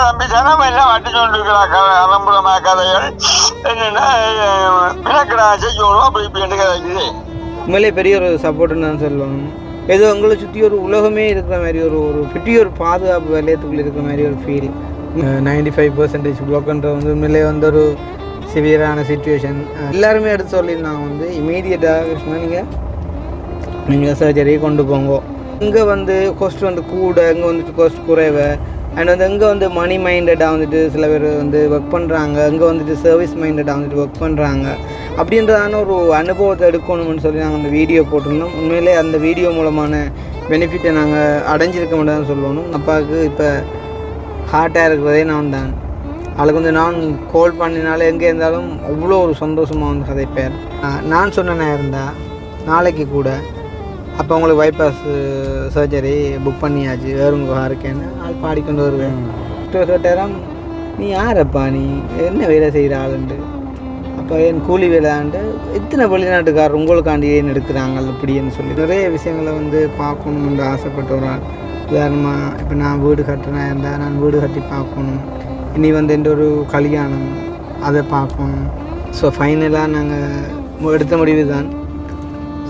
தம்பி ஜனம் எல்லாம் வட்டி கொண்டிருக்கிறாங்க அலம்புறமா கதைகள் என்னன்னா பிணக்கடா செய்யணும் அப்படி இப்படி கதைக்குது. உண்மையிலே பெரிய ஒரு சப்போர்ட்டுன்னு தான் சொல்லணும். ஏதோ உங்களை சுற்றி ஒரு உலகமே இருக்கிற மாதிரி ஒரு பெரிய ஒரு பாதுகாப்பு வலயத்துக்குள்ளே இருக்கிற மாதிரி ஒரு ஃபீல். 95% ப்ளாக்ன்ற வந்து உண்மையிலே வந்து ஒரு சிவியரான சுச்சுவேஷன். எல்லாருமே எடுத்து சொல்லியிருந்தாங்க வந்து இமீடியட்டாக கிருஷ்ணா நீங்கள் சர்ஜரி கொண்டு போங்க. இங்கே வந்து காஸ்ட் வந்து கூட, இங்கே வந்துட்டு காஸ்ட் குறைவை. அண்ட் வந்து இங்கே வந்து மணி மைண்டடாக வந்துட்டு சில பேர் வந்து ஒர்க் பண்ணுறாங்க, இங்கே வந்துட்டு சர்வீஸ் மைண்டடாக வந்துட்டு ஒர்க் பண்ணுறாங்க. அப்படின்றதான ஒரு அனுபவத்தை எடுக்கணும்னு சொல்லி நாங்கள் அந்த வீடியோ போட்டிருந்தோம். உண்மையிலே அந்த வீடியோ மூலமான பெனிஃபிட்டை நாங்கள் அடைஞ்சிருக்க மாட்டேன்னு சொல்லணும். அப்பாவுக்கு இப்போ ஹார்ட்டாக இருக்கிறதே நான் தான். அதுக்கு வந்து நான் கால் பண்ணினாலும் எங்கே இருந்தாலும் அவ்வளோ ஒரு சந்தோஷமாக வந்து கதைப்பேர். நான் சொன்னேன்னா இருந்தால் நாளைக்கு கூட அப்போ உங்களுக்கு பைபாஸ் சர்ஜரி புக் பண்ணியாச்சு, வேறுங்க இருக்கேன்னு ஆள் பாடிக்கொண்டு வருவேன். கேட்டாராம், நீ யாரப்பா, நீ என்ன வேலை செய்கிற ஆளுண்டு? அப்போ என் கூலி வேலையாண்டு இத்தனை வெளிநாட்டுக்காரர் உங்களுக்காண்டி ஏன் எடுக்கிறாங்க இப்படின்னு சொல்லி நிறைய விஷயங்களை வந்து பார்க்கணுன்னு ஆசைப்பட்ட ஒரு ஆள். உதாரணமாக இப்போ நான் வீடு கட்டுறேன் இருந்தால் நான் வீடு கட்டி பார்க்கணும். இனி வந்து எந்த ஒரு கல்யாணம் அதை பார்க்கணும். ஸோ ஃபைனலாக நாங்கள் எடுத்த முடிவு தான்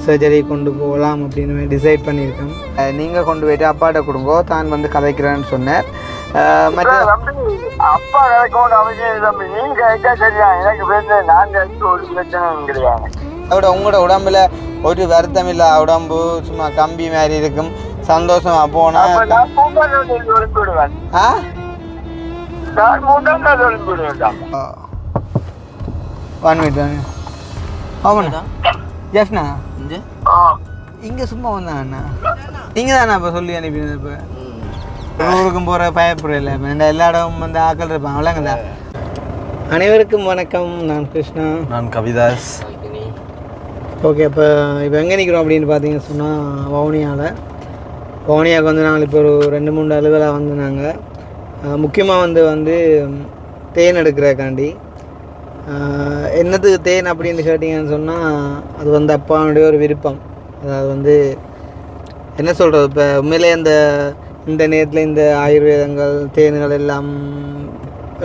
சர்ஜரி கொண்டு போகலாம் அப்படின்னு டிசைட் பண்ணியிருக்கோம். நீங்கள் கொண்டு போய்ட்டு அப்பாட்ட கொடுங்கோ, தான் வந்து கதைக்கிறேன்னு சொன்னார். மற்ற அப்பா கதைக்கொண்டு அவசியம் தம்பி, நீங்கள் கதைச்சா சரியா, எனக்கு பிரச்சனை, நான் கழிச்சு ஒரு பிரச்சனையும் கிடையாது. அதோட உங்களோட உடம்புல ஒரு வருத்தம் இல்லை, உடம்பு சும்மா கம்பி மாதிரி இருக்கும், சந்தோஷமாக போனால் நான் ஒளிம்பிடுவேன். நான் மூட்டம் தான் ஒளிம்பிடுவேன். 1 minute ஆமாண்ணா ஜெஃப்னா இங்கே சும்மா வந்தாங்கண்ணா. நீங்கள் தானே இப்போ சொல்லி அனுப்பினது? இப்போ ஊருக்கும் போகிற பயப்படல, இப்போ எல்லா இடமும் வந்து ஆக்கள் இருப்பாங்க அவ்வளோங்கதா. அனைவருக்கும் வணக்கம். நான் கிருஷ்ணா. நான் கவிதாஸ். ஓகே, இப்போ எங்கே நிற்கிறோம் அப்படின்னு பார்த்தீங்கன்னு சொன்னால் வவுனியாவுக்கு வந்து நாங்கள் இப்போ ஒரு 2-3 அலுவலாக வந்து நாங்கள் முக்கியமாக வந்து தேன் எடுக்கிறக்காண்டி. என்னத்துக்கு தேன் அப்படின்னு கேட்டிங்கன்னு சொன்னால் அது வந்து அப்பாவுடைய ஒரு விருப்பம். அதாவது வந்து என்ன சொல்கிறது, இப்போ உண்மையிலே இந்த நேரத்தில் இந்த ஆயுர்வேதங்கள் தேன்கள் எல்லாம்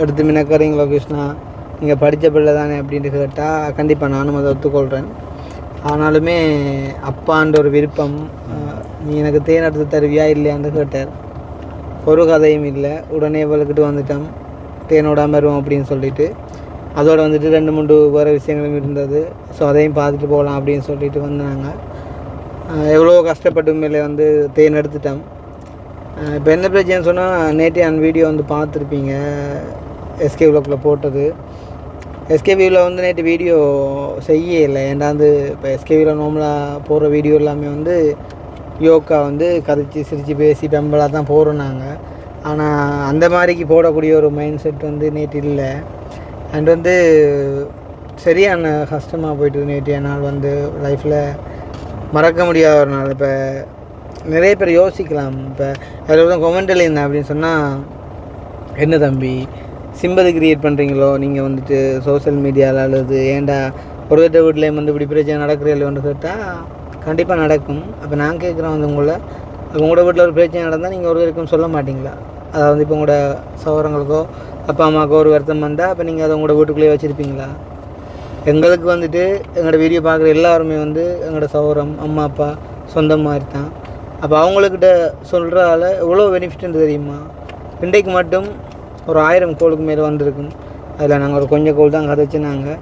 எடுத்து மினக்கறீங்களோ கிருஷ்ணா, நீங்கள் படித்த பிள்ளை தானே அப்படின்ட்டு கேட்டால் கண்டிப்பாக நானும் அதை ஒத்துக்கொள்கிறேன். ஆனாலுமே அப்பான்ற ஒரு விருப்பம், நீ எனக்கு தேன் எடுத்து தருவியா இல்லையான்னு கேட்டார். ஒரு கதையும் இல்லை, உடனே வளர்க்கிட்டு வந்துட்டோம், தேனோட வருவோம் அப்படின்னு சொல்லிட்டு. அதோடு வந்துட்டு 2-3 வேறு விஷயங்களும் இருந்தது. ஸோ அதையும் பார்த்துட்டு போகலாம் அப்படின்னு சொல்லிட்டு வந்தாங்க. எவ்வளோ கஷ்டப்பட்டு மேலே வந்து தேன் எடுத்துட்டோம். இப்போ என்ன பிரச்சனைன்னு சொன்னால், நேற்று அந்த வீடியோ வந்து பார்த்துருப்பீங்க, எஸ்கே விலாகில் போட்டது. எஸ்கே வியில் வந்து நேற்று வீடியோ செய்ய இல்லை. ஏன்டா வந்து இப்போ எஸ்கே வியில் நார்மலாக போடுற வீடியோ எல்லாமே வந்து யோகா வந்து கதைச்சி சிரித்து பேசி பெம்பலாக தான் போடுறோம் நாங்கள். ஆனால் அந்த மாதிரிக்கு போடக்கூடிய ஒரு மைண்ட் செட் வந்து நேற்று இல்லை. அண்ட் வந்து சரியான கஷ்டமாக போய்ட்டு நேற்றைய நாள் வந்து லைஃப்பில் மறக்க முடியாத ஒரு நாள். இப்போ நிறைய பேர் யோசிக்கலாம், இப்போ அதில் தான் கொமெண்டில் இருந்தேன் அப்படின்னு சொன்னால், என்ன தம்பி சிம்பதி கிரியேட் பண்ணுறீங்களோ நீங்கள் வந்துட்டு சோஷியல் மீடியாவில் அல்லது ஏன்டா ஒரு வீட்லேயும் வந்து இப்படி பிரச்சனை நடக்கிறீங்களோன்னு கேட்டால் கண்டிப்பாக நடக்கும். அப்போ நான் கேட்குறேன் வந்து உங்களோட வீட்டில் ஒரு பிரச்சனை நடந்தால் நீங்கள் ஒரு வரைக்கும் சொல்ல மாட்டிங்களா? அதாவது இப்போ உங்களோட சகோதரங்களுக்கோ அப்பா அம்மாவுக்கோ ஒரு வருத்தம் வந்தால் அப்போ நீங்கள் அதை உங்களோட வீட்டுக்குள்ளேயே வச்சுருப்பீங்களா? எங்களுக்கு வந்துட்டு எங்களோட வீடியோ பார்க்குற எல்லாருமே வந்து எங்களோட சகோதரம் அம்மா அப்பா சொந்தம் மாதிரி தான். அப்போ அவங்கக்கிட்ட சொல்கிறதால எவ்வளோ பெனிஃபிட்னு தெரியுமா? இன்றைக்கு மட்டும் ஒரு 1000 கோளுக்கு மேலே வந்திருக்கும். அதில் நாங்கள் ஒரு கொஞ்சம் கோல் தான் கதைச்சு நாங்கள்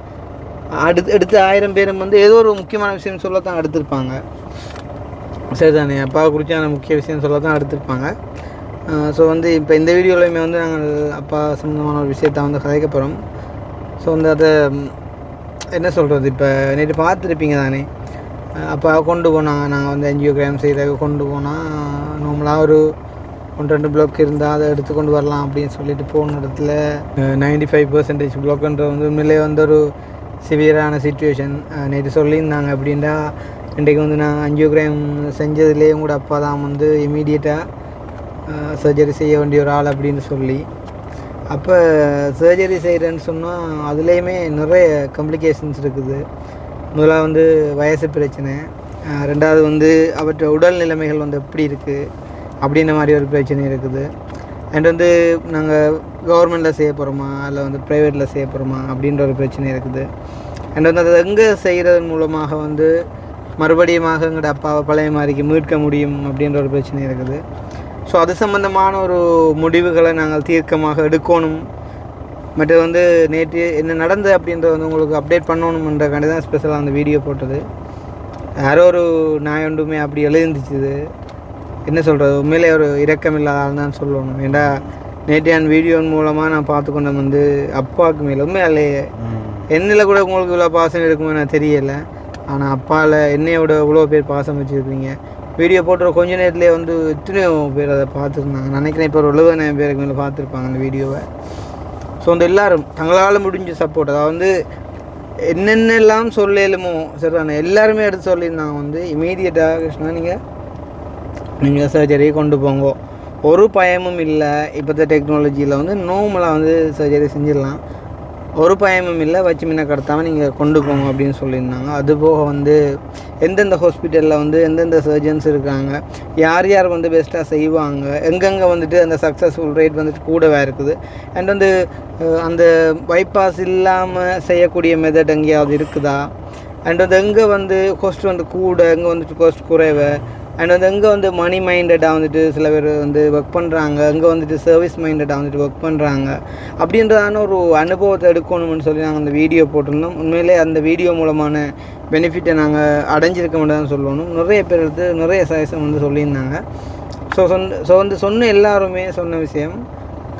அடுத்த 1000 பேரும் வந்து ஏதோ ஒரு முக்கியமான விஷயம் சொல்லத்தான் எடுத்திருப்பாங்க. சரிதானே, அப்பாவை குறித்தான முக்கிய விஷயம் சொல்லத்தான் எடுத்திருப்பாங்க. ஸோ வந்து இப்போ இந்த வீடியோலையுமே வந்து நாங்கள் அப்பா சம்மந்தமான ஒரு விஷயத்தை வந்து கதைக்க போகிறோம். ஸோ வந்து அதை என்ன சொல்கிறது, இப்போ நேற்று பார்த்துருப்பீங்க தானே, அப்போ கொண்டு போனாங்க. நாங்கள் வந்து என்ஜியோகிராம் செய்த கொண்டு போனால் நார்மலாக ஒரு 1-2 பிளாக் இருந்தால் அதை எடுத்து கொண்டு வரலாம் அப்படின்னு சொல்லிட்டு போன இடத்துல 95% பிளாக்ன்ற வந்து உண்மையிலே வந்து ஒரு சிவியரான சுச்சுவேஷன். நேற்று சொல்லியிருந்தாங்க. அப்படின்னா இன்றைக்கு வந்து நான் என்ஜியோகிராம் செஞ்சதுலேயே கூட அப்பா தான் வந்து இமீடியட்டாக சர்ஜரி செய்ய வேண்டிய ஒரு ஆள் அப்படின்னு சொல்லி. அப்போ சர்ஜரி செய்கிறேன்னு சொன்னால் அதுலேயுமே நிறைய காம்ப்ளிகேஷன்ஸ் இருக்குது. முதலாக வந்து வயசு பிரச்சனை, ரெண்டாவது வந்து அவற்றை உடல் நிலைமைகள் வந்து எப்படி இருக்குது அப்படின்ற மாதிரி ஒரு பிரச்சனை இருக்குது. அண்ட் வந்து நாங்கள் கவர்மெண்ட்டில் செய்ய போகிறோமா இல்லை வந்து ப்ரைவேட்டில் செய்ய போகிறோமா அப்படின்ற ஒரு பிரச்சனை இருக்குது. அண்ட் வந்து அதை எங்கே செய்கிறதன் மூலமாக வந்து மறுபடியும் எங்களோட அப்பாவை பழைய மாதிரிக்கு மீட்க முடியும் அப்படின்ற ஒரு பிரச்சனை இருக்குது. ஸோ அது சம்மந்தமான ஒரு முடிவுகளை நாங்கள் தீர்க்கமாக எடுக்கணும். மற்றது வந்து நேற்று என்ன நடந்தது அப்படின்றத வந்து உங்களுக்கு அப்டேட் பண்ணணுன்றக்காண்டி தான் ஸ்பெஷலாக அந்த வீடியோ போட்டது. யாரோ ஒரு நாய் ஒன்றுமே அப்படி எழுந்துச்சுது. என்ன சொல்கிறது, உண்மையிலே ஒரு இரக்கம் இல்லாதால் தான் சொல்லணும். ஏண்டா நேற்றையான வீடியோன் மூலமாக நான் பார்த்துக்கொண்ட வந்து அப்பாவுக்கு மேலே உண்மையாலேயே என்னில் கூட உங்களுக்கு இவ்வளோ பாசம் இருக்குமோ எனக்கு தெரியலை. ஆனால் அப்பாவில் என்னையோட இவ்வளோ பேர் பாசம் வச்சுருக்கீங்க. வீடியோ போட்டுற கொஞ்ச நேரத்துலேயே வந்து எத்தனையோ பேர் அதை பார்த்துருந்தாங்க. நினைக்கிறேன் இப்போ ஒரு 70,000 பேருக்கு மேலே பார்த்துருப்பாங்க அந்த வீடியோவை. ஸோ வந்து எல்லோரும் தங்களால் முடிஞ்ச சப்போர்ட், அதாவது வந்து என்னென்னலாம் சொல்லலுமோ சரிதானே எல்லாருமே எடுத்து சொல்லியிருந்தாங்க. வந்து இமீடியட்டாக கிருஷ்ணா நீங்கள் சர்ஜரி கொண்டு போங்க, ஒரு பயமும் இல்லை. இப்போத்த டெக்னாலஜியில் வந்து நார்மலாக வந்து சர்ஜரி செஞ்சிடலாம், ஒரு பயமும் இல்லை, வச்சு முன்ன கடத்தாமல் நீங்கள் கொண்டு போங்க அப்படின்னு சொல்லியிருந்தாங்க. அதுபோக வந்து எந்தெந்த ஹாஸ்பிட்டலில் வந்து எந்தெந்த சர்ஜன்ஸ் இருக்காங்க, யார் யார் வந்து பெஸ்ட்டாக செய்வாங்க, எங்கெங்கே வந்துட்டு அந்த சக்ஸஸ்ஃபுல் ரேட் வந்துட்டு கூடவே இருக்குது. அண்ட் வந்து அந்த பைபாஸ் இல்லாமல் செய்யக்கூடிய மெத்தட் எங்கேயாவது இருக்குதா, அண்ட் வந்து எங்கே வந்து காஸ்ட் வந்து கூட, எங்கே வந்துட்டு காஸ்ட் குறைவு, அண்ட் வந்து எங்கே வந்து மணி மைண்டடாக வந்துட்டு சில பேர் வந்து ஒர்க் பண்ணுறாங்க, எங்கே வந்துட்டு சர்வீஸ் மைண்டடாக வந்துட்டு ஒர்க் பண்ணுறாங்க அப்படின்றதான ஒரு அனுபவத்தை எடுக்கணும்னு சொல்லி நாங்கள் அந்த வீடியோ போட்டிருந்தோம். உண்மையிலே அந்த வீடியோ மூலமான பெனிஃபிட்டை நாங்கள் அடைஞ்சிருக்க முடியாதுன்னு சொல்லணும். நிறைய பேர் எடுத்து நிறைய சஜஷன் வந்து சொல்லியிருந்தாங்க. ஸோ வந்து சொன்ன எல்லாருமே சொன்ன விஷயம்,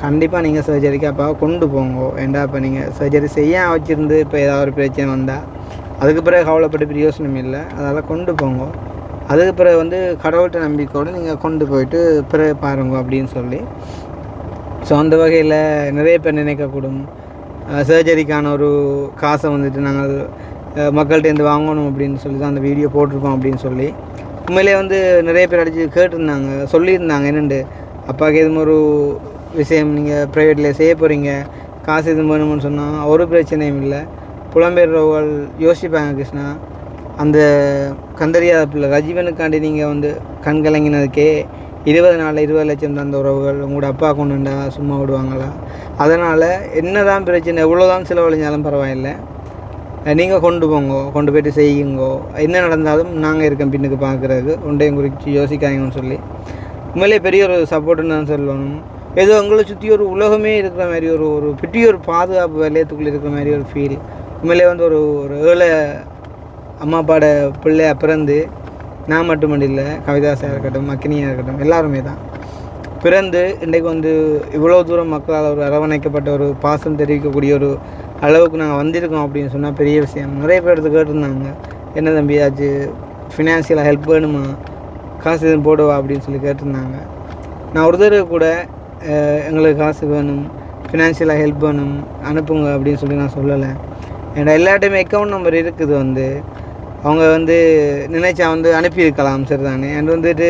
கண்டிப்பாக நீங்கள் சர்ஜரிக்கு அப்போ கொண்டு போங்க. ஏண்டா இப்போ நீங்கள் சர்ஜரி செய்ய வச்சுருந்து இப்போ ஏதாவது ஒரு பிரச்சனை வந்தால் அதுக்கு பிறகு கவலைப்பட்டு பிரயோசனம் இல்லை. அதனால் கொண்டு போங்க. அதுக்கு பிறகு வந்து கடவுள்கிட்ட நம்பிக்கையோடு நீங்கள் கொண்டு போயிட்டு பிறகு பாருங்க அப்படின்னு சொல்லி. ஸோ அந்த வகையில் நிறைய பேர் நினைக்கக்கூடும் சர்ஜரிக்கான ஒரு காசை வந்துட்டு நாங்கள் மக்கள்கிட்டேருந்து வாங்கணும் அப்படின்னு சொல்லி தான் அந்த வீடியோ போட்டிருக்கோம் அப்படின்னு சொல்லி. உண்மையிலே வந்து நிறைய பேர் அடித்து கேட்டிருந்தாங்க, சொல்லியிருந்தாங்க என்னென்று அப்பாவுக்கு எதுவும் ஒரு விஷயம் நீங்கள் ப்ரைவேட்டில் செய்ய போகிறீங்க, காசு எதுவும் வேணும்னு சொன்னால் ஒரு பிரச்சனையும் இல்லை. புலம்பெயர்றவர்கள் யோசிப்பாங்க கிருஷ்ணா, அந்த கந்தரியாத பிள்ளை ரஜீவனுக்காண்டி நீங்கள் வந்து கண் கலங்கினதுக்கே 20 நாளில் 20 லட்சம் தந்த உறவுகள் உங்களோட அப்பா கொண்டுண்டா சும்மா விடுவாங்களா? அதனால் என்ன தான் பிரச்சனை, எவ்வளோ தான் செலவழிஞ்சாலும் பரவாயில்லை, நீங்கள் கொண்டு போங்க, கொண்டு போய்ட்டு செய்யுங்கோ, என்ன நடந்தாலும் நாங்கள் இருக்கோம் பின்னுக்கு பார்க்குறதுக்கு, ஒன்றையும் குறித்து யோசிக்காங்கன்னு சொல்லி உண்மையிலே பெரிய ஒரு சப்போர்ட்டுன்னு தான் சொல்லணும். ஏதோ உங்களை சுற்றி ஒரு உலகமே இருக்கிற மாதிரி ஒரு பெரிய ஒரு பாதுகாப்பு வலயத்துக்குள்ளே இருக்கிற மாதிரி ஒரு ஃபீல். உண்மையிலே வந்து ஒரு ஏழை அம்மா அப்பாவோட பிள்ளையாக பிறந்து, நான் மட்டும் இல்லை, கவிதாசாக இருக்கட்டும், அக்கினியாக இருக்கட்டும், எல்லாருமே தான் பிறந்து இன்றைக்கு வந்து இவ்வளோ தூரம் மக்களால் ஒரு அரவணைக்கப்பட்ட ஒரு பாசம் தெரிவிக்கக்கூடிய ஒரு அளவுக்கு நாங்கள் வந்திருக்கோம் அப்படின்னு சொன்னால் பெரிய விஷயம். நிறைய பேர் எடுத்து கேட்டிருந்தாங்க, என்ன தம்பியாச்சு ஃபினான்ஷியலாக ஹெல்ப் வேணுமா, காசு எதுவும் போடுவா அப்படின்னு சொல்லி கேட்டிருந்தாங்க. நான் ஒரு தடவை கூட எங்களுக்கு காசு வேணும், ஃபினான்ஷியலாக ஹெல்ப் வேணும், அனுப்புங்க அப்படின்னு சொல்லி நான் சொல்லலை. ஏன்னா எல்லாட்டையுமே அக்கௌண்ட் நம்பர் இருக்குது, வந்து அவங்க வந்து நினைச்சா வந்து அனுப்பியிருக்கலாம் சரிதானே. அண்ட் வந்துட்டு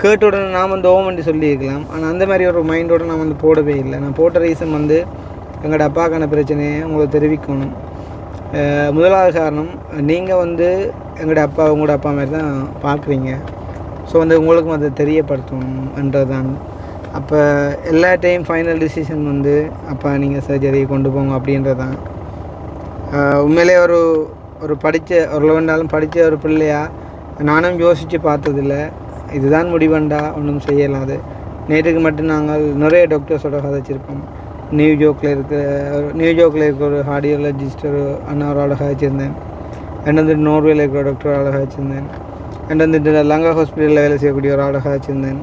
கேட்ட உடனே நான் வந்து ஓமண்டி சொல்லியிருக்கலாம். ஆனால் அந்த மாதிரி ஒரு மைண்டோடு நான் வந்து போடவே இல்லை. நான் போட்ட ரீசன் வந்து எங்களோட அப்பாக்கான பிரச்சனையை உங்களுக்கு தெரிவிக்கணும். முதலாவது காரணம், நீங்கள் வந்து எங்களோட உங்களோட அப்பா மாதிரி தான் பார்க்குறீங்க. ஸோ வந்து உங்களுக்கும் அதை தெரியப்படுத்தணுன்றது தான். அப்போ எல்லா டைம் ஃபைனல் டிசிஷன் வந்து அப்போ நீங்கள் சர்ஜரி கொண்டு போங்க அப்படின்றது தான். உண்மையிலே ஒரு படித்த ஒரு லெவன்டாலும் படித்த ஒரு பிள்ளையா நானும் யோசித்து பார்த்ததில்ல, இதுதான் முடிவண்டா ஒன்றும் செய்யலாது. நேற்றுக்கு மட்டும் நாங்கள் நிறைய டாக்டர்ஸோட கதைச்சிருப்போம். நியூயார்க்கில் இருக்கிற ஒரு கார்டியாலஜிஸ்ட் ஒரு அண்ணாவோட கதைச்சிருந்தேன். அண்ட் வந்துட்டு நோர்வேல இருக்கிற டாக்டரோட கதைச்சிருந்தேன். அண்ட் வந்துட்டு லங்கா ஹாஸ்பிட்டலில் வேலை செய்யக்கூடிய ஒரு ஆளை கதைச்சிருந்தேன்.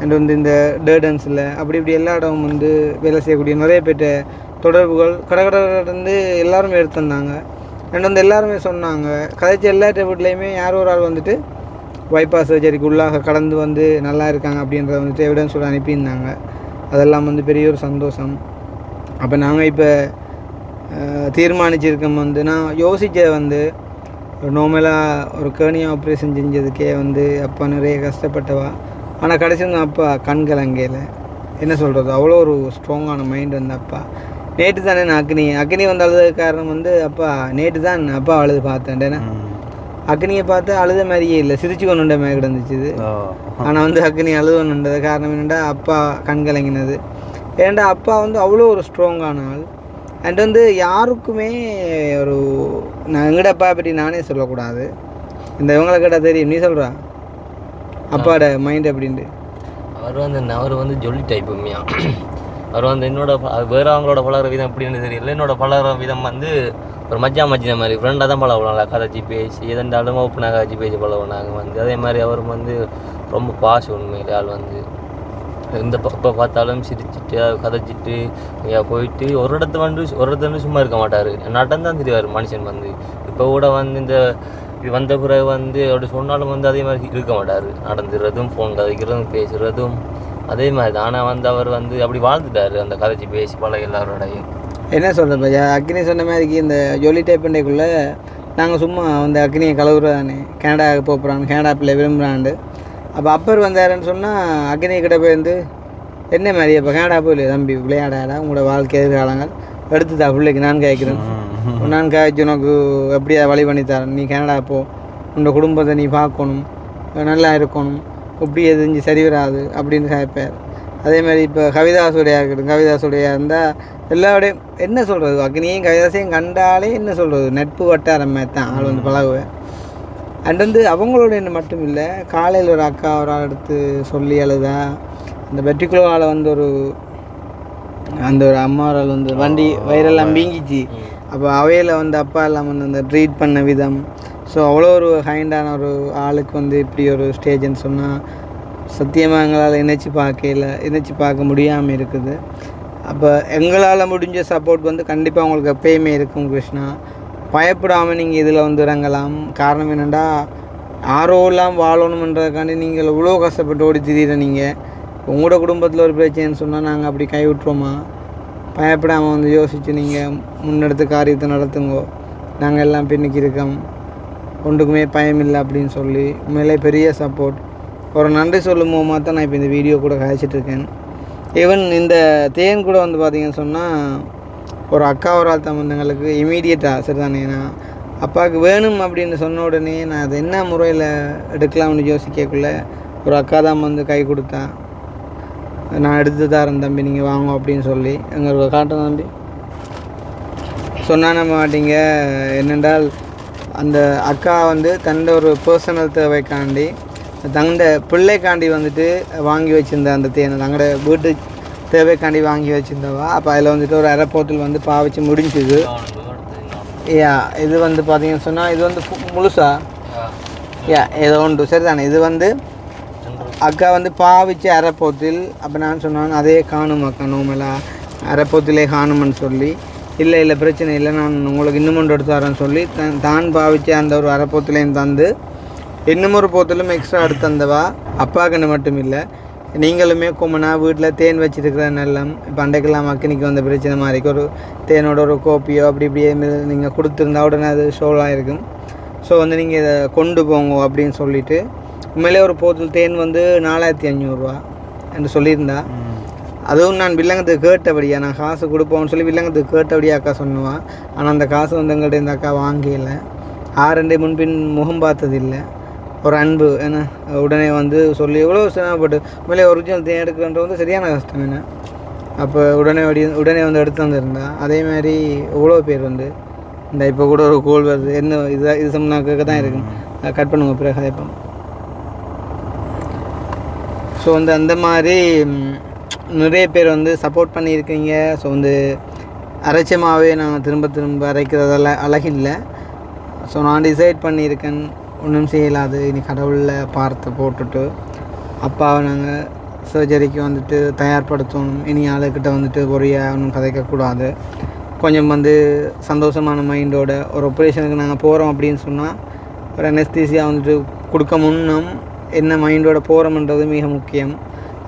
அண்ட் வந்து இந்த டேர்டன்ஸில் அப்படி எல்லா இடமும் வந்து வேலை செய்யக்கூடிய நிறைய பேர்ட்ட தொடர்புகள் கடற்கடந்து எல்லாருமே எடுத்திருந்தாங்க. அண்ட் வந்து எல்லாருமே சொன்னாங்க, கதைச்ச எல்லா வீட்லேயுமே யாரோ ஒரு ஆள் வந்துட்டு பைபாஸ் சர்ஜரிக்கு உள்ளாக கடந்து வந்து நல்லா இருக்காங்க அப்படின்றத வந்துட்டு எவிடன்ஸோடு அனுப்பியிருந்தாங்க. அதெல்லாம் வந்து பெரிய ஒரு சந்தோஷம். அப்போ நாங்கள் இப்போ தீர்மானிச்சிருக்கோம், வந்து நான் யோசித்தது வந்து நார்மலாக ஒரு கேர்னியா ஆப்ரேஷன் செஞ்சதுக்கே வந்து அப்பா நிறைய கஷ்டப்பட்டவா. ஆனால் கடைசி வந்து அப்பா கண்கலங்கையில் என்ன சொல்கிறது, அவ்வளோ ஒரு ஸ்ட்ராங்கான மைண்ட் வந்து அப்பா. நேற்று தானே நான் அக்னி வந்து அழுது காரணம் வந்து அப்பா நேற்று தான் அப்பா அழுது பார்த்தேன். அக்னியை பார்த்து அழுத மாதிரியே இல்லை, சிரிச்சு கொண்டுண்ட மாதிரி கிடந்துச்சு இது. ஆனால் வந்து அக்னி அழுதணுன்றது காரணம் என்னென்னா அப்பா கண் கலங்கினது. ஏன்டா அப்பா வந்து அவ்வளோ ஒரு ஸ்ட்ராங்கான ஆள். அண்ட் வந்து யாருக்குமே ஒரு நான் எங்கடப்பா பற்றி நானே சொல்லக்கூடாது, இந்த இவங்களை கேட்டால் தெரியும். நீ சொல்கிறா அப்பாவோட மைண்ட் அப்படின்ட்டு? அவர் வந்து ஜொல்லி டைப் உண்மையாக. அவர் வந்து என்னோட வேறு அவங்களோட பழகிற விதம் எப்படின்னு தெரியல. என்னோட பழகிற விதம் வந்து ஒரு மஜ்ஜா மாதிரி ஃப்ரெண்டாக தான் பழகுவாங்களா, கதைச்சி பேசி எதெண்டாலும் ஓப்பனாக கதைச்சி பேசி பழகுனாங்க வந்து. அதே மாதிரி அவர் வந்து ரொம்ப பாசம் உண்மையிலே. ஆள் வந்து இந்த இப்போ பார்த்தாலும் சிரிச்சுட்டு கதைச்சிட்டு போயிட்டு ஒரு இடத்துல சும்மா இருக்க மாட்டார், நடந்தான் தெரிவார் மனுஷன் வந்து. இப்போ கூட வந்து இந்த இது வந்த பிறகு வந்து அப்படி சொன்னாலும் வந்து அதே மாதிரி இருக்க மாட்டார், நடந்துடுறதும் ஃபோன் கதைக்கிறதும் பேசுகிறதும் அதே மாதிரி தான். ஆனால் வந்து அவர் வந்து அப்படி வாழ்ந்துட்டார் அந்த கதைச்சி பேசி பழக எல்லாரோடையும். என்ன சொல்கிறப்ப அக்னி சொன்ன மாதிரிக்கு இந்த ஜொலி டைப் பண்ணக்குள்ளே நாங்கள் சும்மா வந்து அக்னியை கலவுறானே, கனடாவுக்கு போகிறான், கனடா பிள்ளை விரும்புகிறாண்டு. அப்போ அப்பர் வந்தாருன்னு சொன்னால் அக்னி கிட்ட போயிருந்து என்ன மாதிரி அப்போ கனடா போயில தம்பி விளையாடாடா, உங்களோட வாழ்க்கை எதிர்காலங்கள் எடுத்துதா பிள்ளைக்கு நான் கேட்குறேன், நான் காய்ச்சி உனக்கு எப்படியா வழி பண்ணித்தரேன், நீ கனடா போ, உன்னோட குடும்பத்தை நீ பார்க்கணும், நல்லா இருக்கணும், இப்படி எதுஞ்சு சரி வராது அப்படின்னு கேட்பார். அதே மாதிரி இப்போ கவிதாசுடையாக இருக்கட்டும், கவிதாசுடையாக இருந்தால் எல்லாரோடையும் என்ன சொல்கிறது, அக்னியையும் கவிதாசையும் கண்டாலே என்ன சொல்கிறது, நட்பு வட்டாரம் மாதிரி தான் ஆள் வந்து பழகுவேன். அண்ட் வந்து அவங்களோட என்ன மட்டும் இல்லை, காலையில் ஒரு அக்கா ஒரு ஆள் எடுத்து சொல்லி அழுதா, அந்த பெட்டிக்குலரால் வந்து அந்த ஒரு அம்மாவால் வந்து வண்டி வயிறெல்லாம் வீங்கிச்சு. அப்போ அவையில் வந்து அப்பா எல்லாம் வந்து அந்த ட்ரீட் பண்ண விதம், ஸோ அவ்வளோ ஒரு ஹைண்டான ஒரு ஆளுக்கு வந்து இப்படி ஒரு ஸ்டேஜ்னு சொன்னால் சத்தியமாக எங்களால் இணைச்சி பார்க்க முடியாமல் இருக்குது. அப்போ எங்களால் முடிஞ்ச சப்போர்ட் வந்து கண்டிப்பாக உங்களுக்கு எப்பயுமே இருக்கும் கிருஷ்ணா. பயப்படாமல் நீங்கள் இதில் வந்து இறங்கலாம். காரணம் என்னென்னா ஆரோலாம் வாழணுன்றதுக்காண்டி நீங்கள் இவ்வளோ கஷ்டப்பட்டு ஓடி திடீர நீங்கள் உங்களோட குடும்பத்தில் ஒரு பிரச்சனைன்னு சொன்னால் நாங்கள் அப்படி கைவிட்டுருவோமா? பயப்படாமல் வந்து யோசித்து நீங்கள் முன்னெடுத்து காரியத்தை நடத்துங்கோ, நாங்கள் எல்லாம் பின்னுக்கு இருக்கோம், ஒன்றுக்குமே பயமில்லை அப்படின்னு சொல்லி உண்மையிலே பெரிய சப்போர்ட். ஒரு நன்றி சொல்லும் போது தான் நான் இப்போ இந்த வீடியோ கூட கழிச்சிட்ருக்கேன். ஈவன் இந்த தேன் கூட வந்து பார்த்திங்கன்னு சொன்னால் ஒரு அக்கா ஒரு ஆள் தம்பந்தங்களுக்கு இமீடியட்டாக சரிதானே, நான் அப்பாவுக்கு வேணும் அப்படின்னு சொன்ன உடனே நான் அதை என்ன முறையில் எடுக்கலாம்னு யோசிக்கக்குள்ள ஒரு அக்கா தான் வந்து கை கொடுத்தா, நான் எடுத்து தரேன் தம்பி நீங்கள் வாங்க அப்படின்னு சொல்லி எங்களுக்கு காட்டுறேன் தம்பி சொன்னால் நம்ப மாட்டீங்க. என்னென்றால் அந்த அக்கா வந்து தன்னோட ஒரு பர்சனல் தேவைக்காண்டி தங்கட பிள்ளைக்காண்டி வந்துட்டு வாங்கி வச்சுருந்த அந்த தேனை தங்களோட வீட்டு தேவைக்காண்டி வாங்கி வச்சுருந்தவா. அப்போ அதில் வந்துட்டு ஒரு அரை போத்தில் வந்து பாவிச்சு முடிஞ்சுது. இது வந்து பார்த்தீங்கன்னு சொன்னால் இது வந்து முழுசா ஏதோ ஒன்று சரிதானே. இது வந்து அக்கா வந்து பாவிச்சு அரைப்போத்தில். அப்போ நான் சொன்னான் அதே காணும் அக்கா நோமலாக அரைப்போத்திலே காணும்னு சொல்லி, இல்லை பிரச்சனை இல்லை, நான் உங்களுக்கு இன்னும் ஒன்று எடுத்து தரேன்னு சொல்லி தான் பாவிச்சு அந்த ஒரு அரைப்போத்திலையும் தந்து இன்னும் ஒரு போத்திலும் எக்ஸ்ட்ரா எடுத்து தந்தவா. அப்பாக்குன்னு மட்டும் இல்லை, நீங்களுமே கொம்மனா வீட்டில் தேன் வச்சுருக்கிற நல்லம் இப்போ அண்டைக்கெல்லாம் அக்னிக்கு வந்த பிரச்சனை மாதிரிக்கு ஒரு தேனோட ஒரு கோப்பியோ அப்படி இப்படியே நீங்கள் கொடுத்துருந்தா உடனே அது ஷோலாக இருக்கும். ஸோ வந்து நீங்கள் இதை கொண்டு போங்க அப்படின்னு சொல்லிவிட்டு உண்மையிலே ஒரு போத்தில் தேன் வந்து 4500 என்று சொல்லியிருந்தா. அதுவும் நான் வில்லங்கத்துக்கு கேட்டபடியா, நான் காசு கொடுப்போம்னு சொல்லி வில்லங்கத்துக்கு கேட்டபடியா அக்கா சொன்னுவான். ஆனால் அந்த காசு வந்து எங்கள்கிட்ட இந்த அக்கா வாங்கலை. 6 முன்பின் முகம் பார்த்ததில்லை. ஒரு அன்பு ஏன்னா உடனே வந்து சொல்லி எவ்வளோ சிரமப்பட்டு உண்மையிலே ஒரிஜினல் தேன் எடுக்கிறன்ற வந்து சரியான கஷ்டம் என்ன. அப்போ உடனே வந்து எடுத்து வந்திருந்தா. அதே மாதிரி எவ்வளோ பேர் வந்து இந்த இப்போ கூட ஒரு கோல் வருது என்ன இது சொன்னாக்க தான் இருக்கும், கட் பண்ணுங்க பிறகு இப்போ. ஸோ வந்து அந்த மாதிரி நிறைய பேர் வந்து சப்போர்ட் பண்ணியிருக்கீங்க. ஸோ வந்து அரைச்சமாகவே நான் திரும்ப அரைக்கிறதெல்லாம் அழகில்லை. ஸோ நான் டிசைட் பண்ணியிருக்கேன், ஒன்றும் செய்யலாது, இனி கடவுளில் பார்த்து போட்டுட்டு அப்பாவை நாங்கள் சர்ஜரிக்கு வந்துட்டு தயார்படுத்தணும். இனி ஆளுக்கிட்ட வந்துட்டு பொறியாக ஒன்றும் கதைக்கக்கூடாது. கொஞ்சம் வந்து சந்தோஷமான மைண்டோட ஒரு ஆப்ரேஷனுக்கு நாங்கள் போகிறோம் அப்படின்னு சொன்னால் ஒரு அனஸ்தீசியா வந்துட்டு கொடுக்க முன்னும் என்ன மைண்டோட போகிறோம்ன்றது மிக முக்கியம்.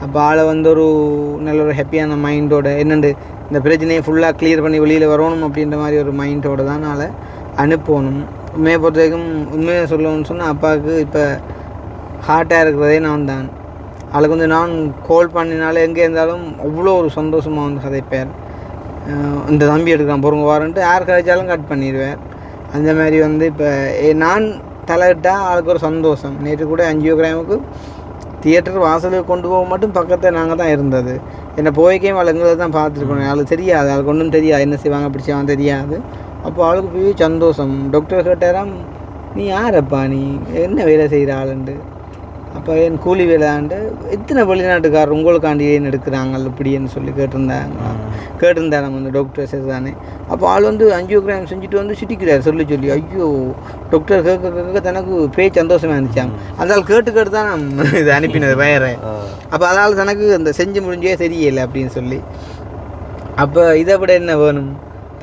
அப்போ ஆளை வந்து ஒரு நல்ல ஒரு ஹாப்பியான மைண்டோட என்னண்டு இந்த பிரச்சனையை ஃபுல்லாக கிளியர் பண்ணி வெளியில் வரணும் அப்படின்ற மாதிரி ஒரு மைண்டோடு தான் நாளை அனுப்பணும். உண்மையை பொறுத்த வரைக்கும் உண்மையை சொல்லணும்னு சொன்னால் அப்பாவுக்கு இப்போ ஹார்ட்டாக இருக்கிறதே நான் தான். அவளுக்கு வந்து நான் கால் பண்ணினாலே எங்கே இருந்தாலும் அவ்வளோ ஒரு சந்தோஷமாக வந்து கதைப்பேர். இந்த தம்பி எடுக்கிறான் பொறுங்க வாரன்ட்டு யார் கதைச்சாலும் கட் பண்ணிடுவேன். அந்த மாதிரி வந்து இப்போ நான் தலையிட்டால் ஆளுக்கு ஒரு சந்தோஷம். நேற்று கூட ஆஞ்சியோகிராமுக்கு தியேட்டர் வாசலுக்கு கொண்டு போக மட்டும் பக்கத்தில் நாங்கள் தான் இருந்தது. என்னை போய்க்கே எங்களை தான் பார்த்துருக்கணும். ஆளுக்கு தெரியாது, ஆளுக்கு ஒன்றும் தெரியாது, என்ன செய்வாங்க பிடிச்சவங்க தெரியாது. அப்போ ஆளுக்கு போய் சந்தோஷம். டாக்டர் கேட்டாராம், நீ யாரப்பா, நீ என்ன வேலை செய்கிற ஆளுண்டு? அப்போ என் கூலி வேலையாண்டு எத்தனை வெளிநாட்டுக்காரர் உங்களுக்காண்டி ஏன் எடுக்கிறாங்க இப்படின்னு சொல்லி கேட்டிருந்தாங்க அந்த டாக்டர்ஸ் தானே. அப்போ ஆள் வந்து ஆஞ்சியோகிராம் செஞ்சுட்டு வந்து சிட்டிக்கிறார் சொல்லி ஐயோ டாக்டர் கேட்க தனக்கு பேய் சந்தோஷமாக இருந்துச்சாம். அதனால் கேட்டு தான் இது அனுப்பினது வேறு. அப்போ அதனால் தனக்கு அந்த செஞ்சு முடிஞ்சே தெரியலை அப்படின்னு சொல்லி. அப்போ இதை விட என்ன வேணும்,